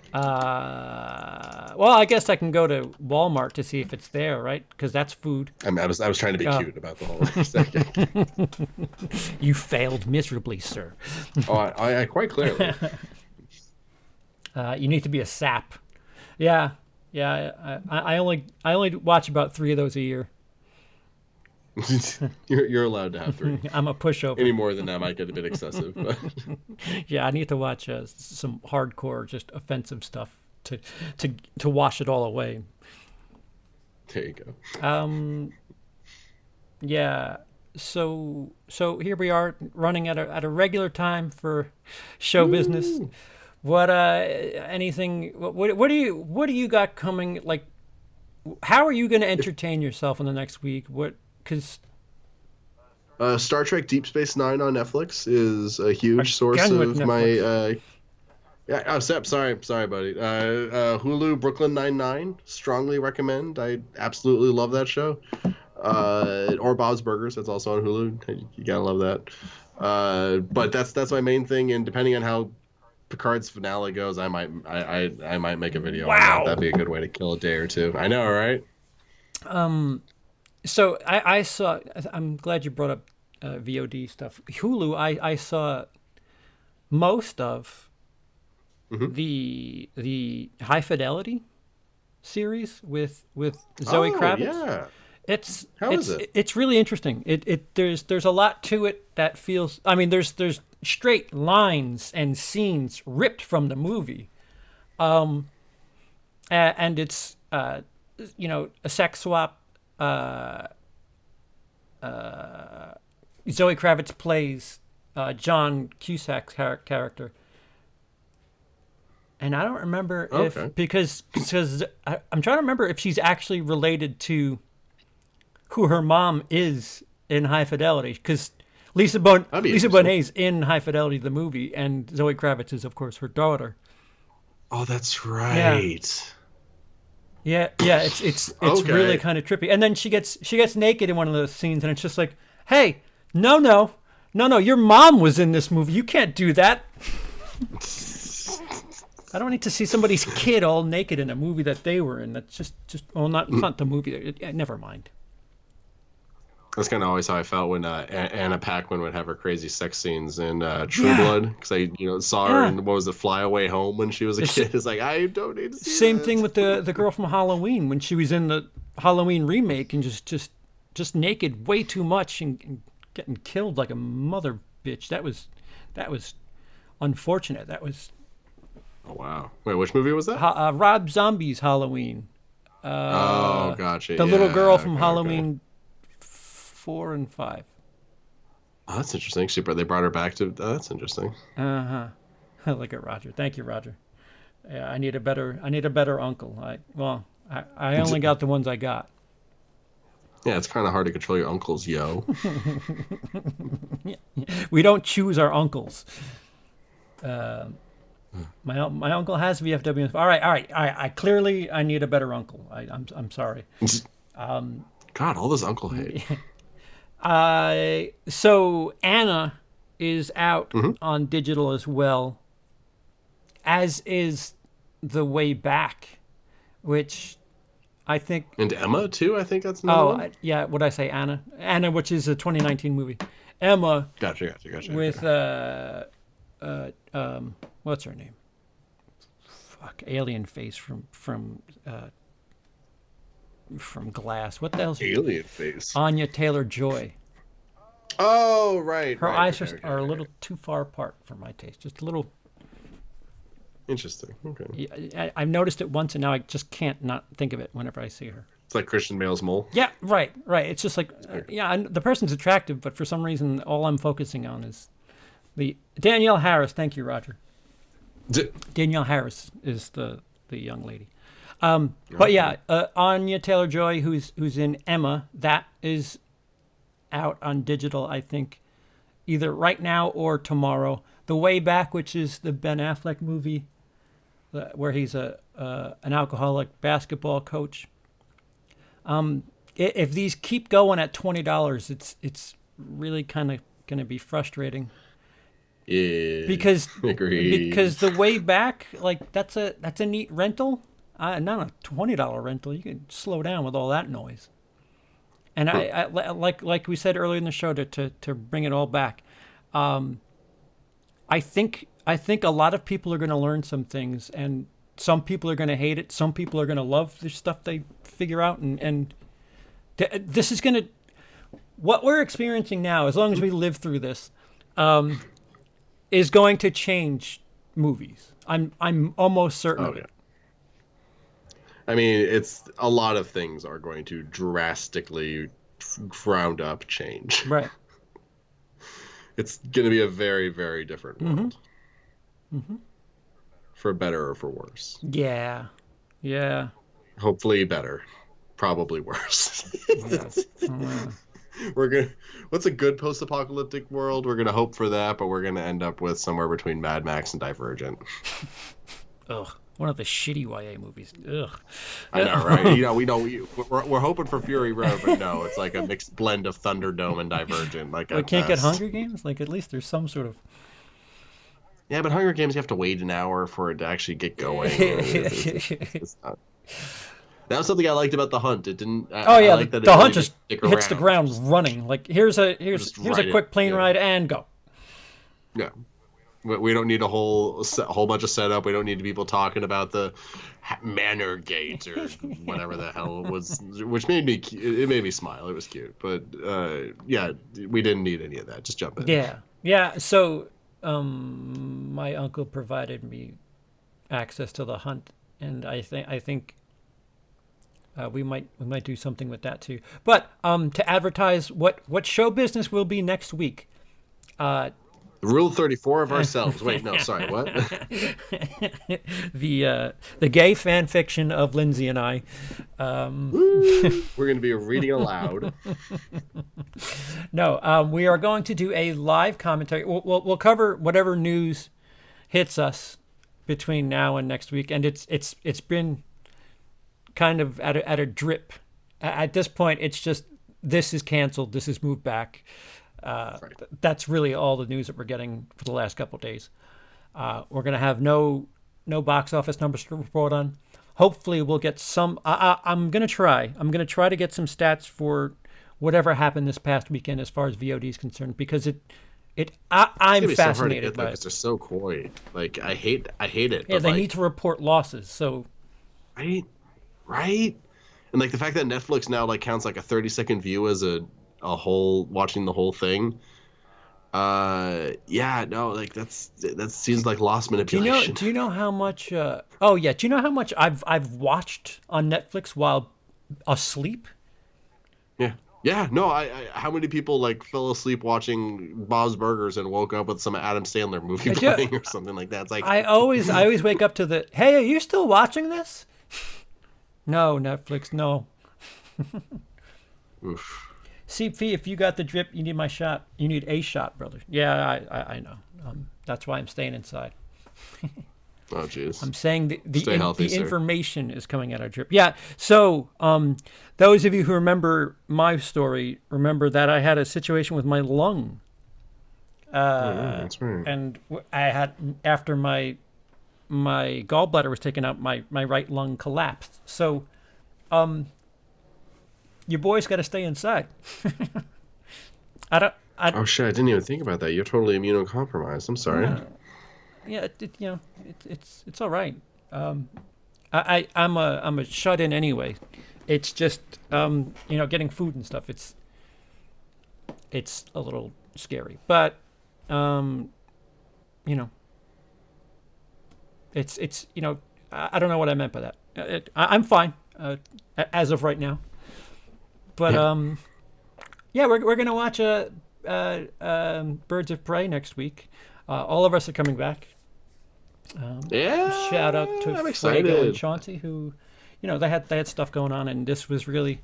Well, I guess I can go to Walmart to see if it's there, right? Because that's food. I was trying to be cute about the whole thing. You failed miserably, sir. Oh, I quite clearly. You need to be a sap. Yeah. I only watch about 3 of those a year. You're allowed to have 3. I'm a pushover. Any more than that might get a bit excessive. But. Yeah, I need to watch some hardcore, just offensive stuff to wash it all away. There you go. Yeah. So here we are, running at a regular time for show business. What anything? What do you got coming? Like, how are you going to entertain yourself in the next week? Because Star Trek Deep Space Nine on Netflix is a huge source Again with of my. Netflix. Yeah, oh, Sep, sorry, buddy. Hulu Brooklyn Nine-Nine, strongly recommend. I absolutely love that show. Or Bob's Burgers, that's also on Hulu. You gotta love that. But that's my main thing, and depending on how Picard's finale goes, I might make a video on that. Wow. That'd be a good way to kill a day or two. I know, right? So I saw. I'm glad you brought up VOD stuff. Hulu. I saw most of the High Fidelity series with Zoe Kravitz. Yeah. How is it? It's really interesting. There's a lot to it that feels. I mean, there's straight lines and scenes ripped from the movie, and it's a sex swap. Zoe Kravitz plays John Cusack's character, and I don't remember if because I'm trying to remember if she's actually related to who her mom is in High Fidelity, because Lisa Bonet's in High Fidelity the movie, and Zoe Kravitz is of course her daughter. Oh, that's right. Yeah, it's really kind of trippy. And then she gets naked in one of those scenes, and it's just like, hey, no, your mom was in this movie. You can't do that. I don't need to see somebody's kid all naked in a movie that they were in. That's just not the movie. Never mind. That's kind of always how I felt when Anna Paquin would have her crazy sex scenes in True Blood, because I saw her in what was it, Fly Away Home when she was a kid. It's like, I don't need to see Same thing with the girl from Halloween when she was in the Halloween remake and just naked way too much and getting killed like a mother bitch. That was unfortunate. That was. Oh wow! Wait, which movie was that? Rob Zombie's Halloween. Gotcha. The little girl from Halloween 4 and 5. Oh, that's interesting. They brought her back to. Oh, that's interesting. Look at Roger. Thank you, Roger. Yeah, I need a better uncle. I only got the ones I got. Yeah, it's kind of hard to control your uncles, yo. We don't choose our uncles. My uncle has VFW. All right. I clearly need a better uncle. I'm sorry. God, all this uncle hate. So Anna is out on digital as well, as is The Way Back, which I think. And Emma too. I think that's another one. Yeah. What'd I say? Anna, which is a 2019 movie. Emma. Gotcha. With what's her name? Fuck, alien face from Glass. What the hell's alien face? Anya Taylor-Joy. Oh, right. Her eyes are a little too far apart for my taste. Just a little. Interesting. Okay. I've noticed it once, and now I just can't not think of it whenever I see her. It's like Christian Bale's mole. Yeah, right. It's just like, the person's attractive, but for some reason, all I'm focusing on is the Danielle Harris. Thank you, Roger. Danielle Harris is the young lady. But yeah, Anya Taylor-Joy, who's in Emma, that is out on digital, I think, either right now or tomorrow. The Way Back, which is the Ben Affleck movie, where he's an alcoholic basketball coach. If these keep going at $20, it's really kind of going to be frustrating. Yeah. Because The Way Back, like that's a neat rental. Not a $20 rental. You can slow down with all that noise. And I like we said earlier in the show to bring it all back. I think a lot of people are going to learn some things, and some people are going to hate it. Some people are going to love the stuff they figure out, and this is going to what we're experiencing now. As long as we live through this, is going to change movies. I'm almost certain of it. I mean, it's a lot of things are going to drastically ground up change. Right. It's going to be a very, very different world. Mm-hmm. For better or for worse. Yeah. Hopefully better. Probably worse. we're gonna. What's a good post-apocalyptic world? We're gonna hope for that, but we're gonna end up with somewhere between Mad Max and Divergent. Ugh, one of the shitty YA movies. Ugh. I know, right? You know, we're hoping for Fury Road, but no, it's like a mixed blend of Thunderdome and Divergent. Like, we can't get Hunger Games. Like, at least there's some sort of. Yeah, but Hunger Games, you have to wait an hour for it to actually get going. It's not... That was something I liked about The Hunt. It didn't. The Hunt just hits the ground running. Like, here's a quick plane ride and go. Yeah, we don't need a whole bunch of setup. We don't need people talking about the Manor Gate or whatever the hell it was, which made me smile. It was cute, but yeah, we didn't need any of that. Just jump in. Yeah. So, my uncle provided me access to The Hunt, and I think. We might do something with that too. But to advertise what show business will be next week. Rule 34 of ourselves. Wait, no, sorry, what? The gay fan fiction of Lindsey and I. We're going to be reading aloud. No, we are going to do a live commentary. We'll cover whatever news hits us between now and next week, and it's been kind of at a drip. At this point, it's just this is canceled, this is moved back. Right. That's really all the news that we're getting for the last couple of days. We're going to have no box office numbers to report on. Hopefully, we'll get some. I'm going to try. I'm going to try to get some stats for whatever happened this past weekend as far as VOD is concerned, because I'm fascinated by it. Because they're so coy. Like I hate it. Yeah, they need to report losses. So. Right? And like the fact that Netflix now like counts like a 30-second view as a whole, watching the whole thing. Yeah, no, like that seems like lost manipulation. Do you know how much do you know how much I've watched on Netflix while asleep? Yeah, no, I how many people like fell asleep watching Bob's Burgers and woke up with some Adam Sandler movie playing or something like that? It's like I always wake up to the, hey, are you still watching this? No, Netflix, no. Oof. CP, if you got the drip, you need my shot. You need a shot, brother. Yeah, I know. That's why I'm staying inside. Oh, jeez. I'm saying the sir. Information is coming out of drip. Yeah, so those of you who remember my story, remember that I had a situation with my lung. That's right. And I had, after my gallbladder was taken out, my right lung collapsed. So, your boy's got to stay inside. Oh shit! I didn't even think about that. You're totally immunocompromised. I'm sorry. Yeah, it's all right. I'm a shut in anyway. It's just getting food and stuff. It's a little scary, but It's I don't know what I meant by that. I'm fine as of right now. But we're gonna watch Birds of Prey next week. All of us are coming back. Shout out to Fuego and Chauncey, who, they had stuff going on, and this was really.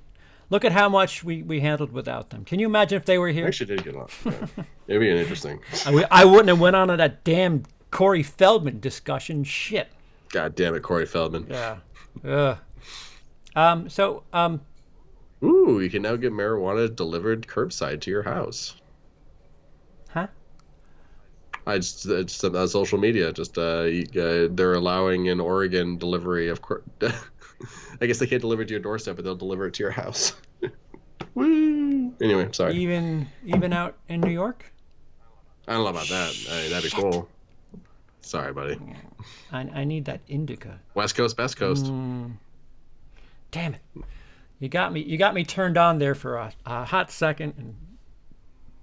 Look at how much we handled without them. Can you imagine if they were here? I actually did get on. Yeah. It'd be interesting. I wouldn't have went on to that damn Corey Feldman discussion. Shit. God damn it, Corey Feldman. Yeah. Ooh, you can now get marijuana delivered curbside to your house. Huh? It's on social media. They're allowing in Oregon delivery of. I guess they can't deliver it to your doorstep, but they'll deliver it to your house. Woo! Anyway, sorry. Even out in New York? I don't know about that. That'd be cool. Sorry, buddy. I need that indica. West Coast, best coast. Damn it! You got me turned on there for a hot second.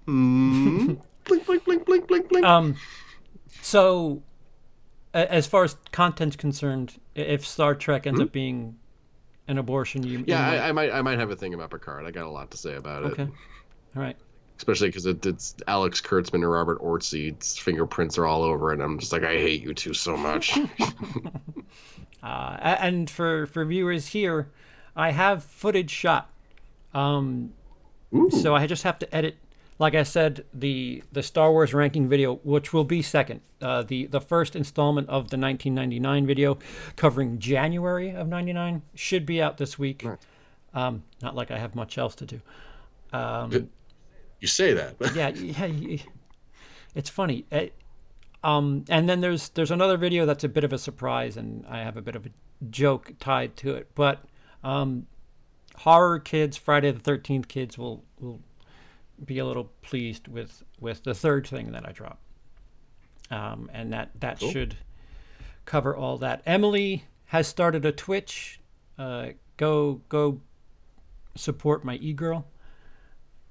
Blink, blink, blink, blink, blink, blink. So, as far as content's concerned, if Star Trek ends up being an abortion, I might have a thing about Picard. I got a lot to say about it. Okay, all right. Especially because it's Alex Kurtzman and Robert Orci's fingerprints are all over it. And I'm just like, I hate you two so much. And for viewers here, I have footage shot. Ooh. So I just have to edit, like I said, the Star Wars ranking video, which will be second. The first installment of the 1999 video covering January of 99 should be out this week. Nice. Not like I have much else to do. You say that. Yeah, it's funny. And then there's another video that's a bit of a surprise, and I have a bit of a joke tied to it. But horror kids, Friday the 13th kids will be a little pleased with the third thing that I drop. And that cool. Should cover all that. Emily has started a Twitch. Go support my e-girl.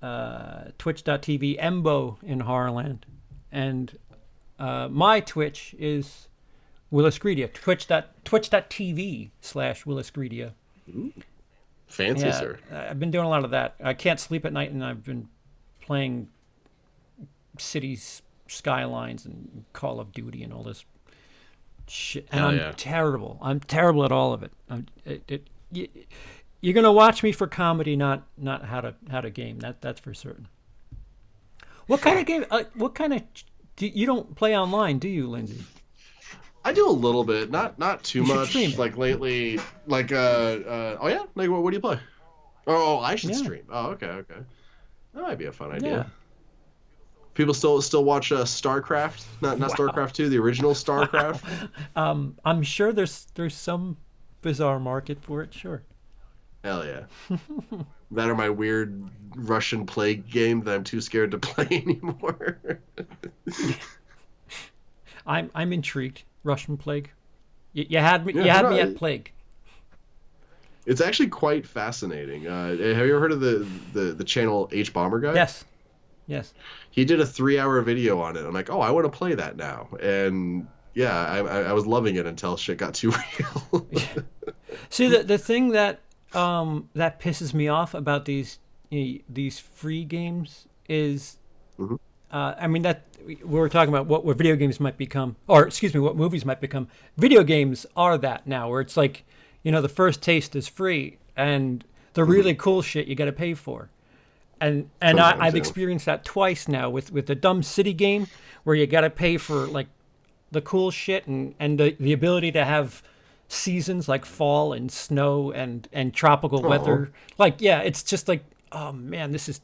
Twitch.tv, Embo in Horrorland. And my Twitch is WILIscredia. Twitch.tv/WILIscredia. Fancy, yeah, sir. I've been doing a lot of that. I can't sleep at night, and I've been playing Cities Skylines and Call of Duty and all this shit. And I'm terrible. I'm terrible at all of it. You're gonna watch me for comedy, not how to game. That's for certain. What kind of game? You don't play online, do you, Lindsey? I do a little bit, not too much. Stream. Like lately, like oh yeah, like what do you play? Oh, I should stream. Oh, okay. That might be a fun idea. Yeah. People still watch StarCraft, not StarCraft 2, the original StarCraft. I'm sure there's some bizarre market for it. Sure. Hell yeah. That or my weird Russian plague game that I'm too scared to play anymore. I'm intrigued. Russian plague. You had me. You had me at plague. It's actually quite fascinating. Have you ever heard of the channel H Bomber Guy? Yes. He did a 3-hour video on it. I'm like, oh, I want to play that now. And yeah, I was loving it until shit got too real. See, the thing that pisses me off about these free games is, I mean, that we were talking about what video games might become, or excuse me, what movies might become. Video games are that now, where it's like, the first taste is free, and the really cool shit you got to pay for. And I've experienced that twice now with the Dumb City game, where you got to pay for like the cool shit and the ability to have seasons like fall and snow and tropical weather. Like, yeah, it's just like, oh man, this is.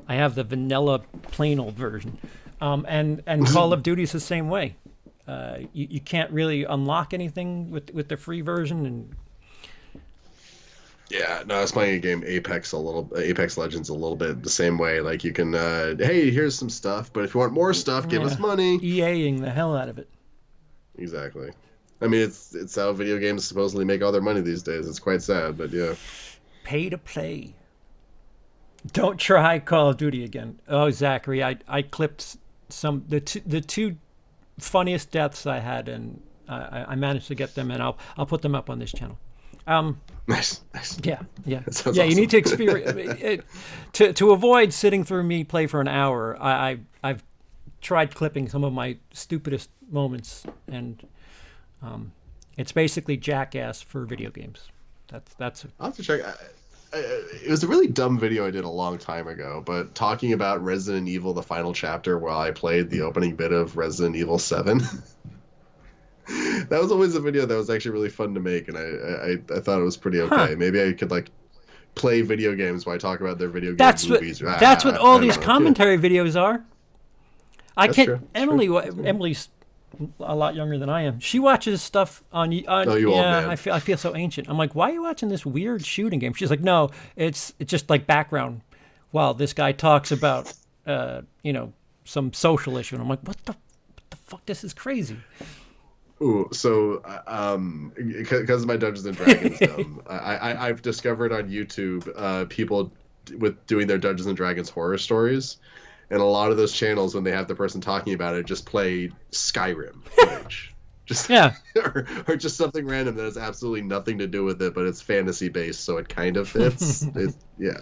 I have the vanilla plain old version, and Call of Duty's the same way. You can't really unlock anything with the free version, and yeah, no, I was playing a game Apex Legends a little bit the same way. Like you can, hey, here's some stuff, but if you want more stuff, give us money. EAing the hell out of it. Exactly. I mean, it's how video games supposedly make all their money these days. It's quite sad, but yeah. Pay to play. Don't try Call of Duty again. Oh, Zachary, I clipped the two funniest deaths I had, and I managed to get them, and I'll put them up on this channel. Nice. Yeah. Awesome. You need to experience to avoid sitting through me play for an hour. I've tried clipping some of my stupidest moments, and it's basically Jackass for video games. That's. I'll have to check. It was a really dumb video I did a long time ago, but talking about Resident Evil, the final chapter, while I played the opening bit of Resident Evil 7. That was always a video that was actually really fun to make, and I thought it was pretty okay. Maybe I could like play video games while I talk about their video game movies. That's what all these commentary videos are. True. Emily's a lot younger than I am. She watches stuff on you old man. I feel so ancient. I'm like, why are you watching this weird shooting game? She's like, no, it's just like background while this guy talks about some social issue. And I'm like, what the fuck? This is crazy. Ooh, so because of my Dungeons and Dragons, I've discovered on YouTube people doing their Dungeons and Dragons horror stories. And a lot of those channels, when they have the person talking about it, just play Skyrim footage. or just something random that has absolutely nothing to do with it, but it's fantasy based, so it kind of fits. Yeah.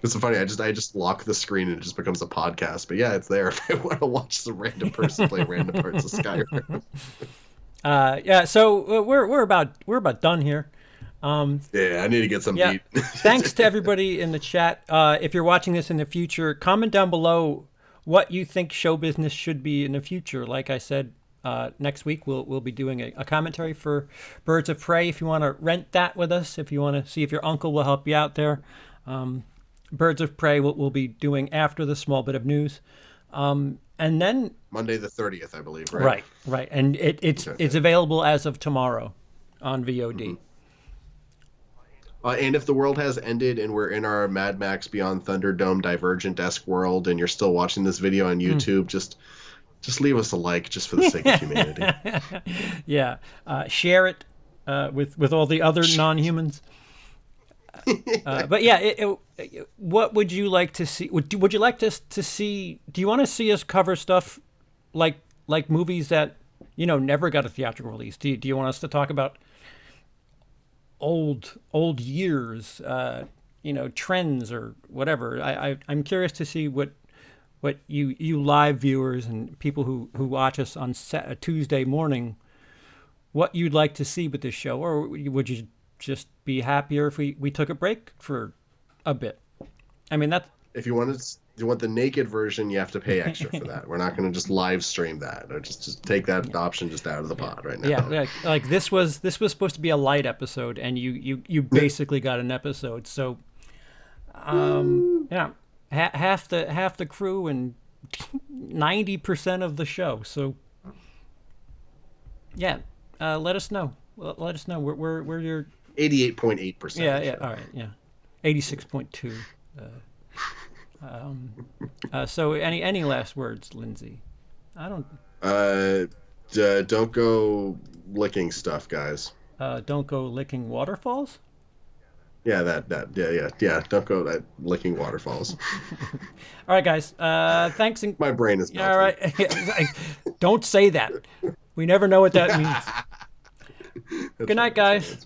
It's so funny. I just lock the screen and it just becomes a podcast. But yeah, it's there if I want to watch some random person play random parts of Skyrim. So we're about done here. Yeah, I need to get some Yeah. beat. Thanks to everybody in the chat. If you're watching this in the future, comment down below what you think show business should be in the future. Like I said, next week we'll be doing a commentary for Birds of Prey. If you want to rent that with us, if you want to see if your uncle will help you out there, Birds of Prey we'll be doing after the small bit of news, and then Monday the 30th, I believe. Right. Right, and it's available as of tomorrow on VOD. And if the world has ended and we're in our Mad Max Beyond Thunderdome Divergent-esque world, and you're still watching this video on YouTube, just leave us a like, just for the sake of humanity. Yeah, share it with all the other non-humans. But yeah, what would you like to see? Would you like to see? Do you want to see us cover stuff like movies that never got a theatrical release? Do you want us to talk about old years, trends or whatever? I'm curious to see what you live viewers and people who watch us on a Tuesday morning, what you'd like to see with this show, or would you just be happier if we took a break for a bit? I mean, that's if you want the naked version, you have to pay extra for that. We're not going to just live stream that, or just take that option just out of the pot right now. Yeah, like this was supposed to be a light episode, and you basically got an episode. So, yeah, half the crew and 90% of the show. So, yeah, let us know. Let us know. We're your 88.8%. Yeah. All right. Yeah, 86.2. So any last words, Lindsey? I don't. Don't go licking stuff, guys. Don't go licking waterfalls. Yeah, yeah. Don't go licking waterfalls. All right, guys. Thanks. My brain is melting. All right. Don't say that. We never know what that means. Good night, guys.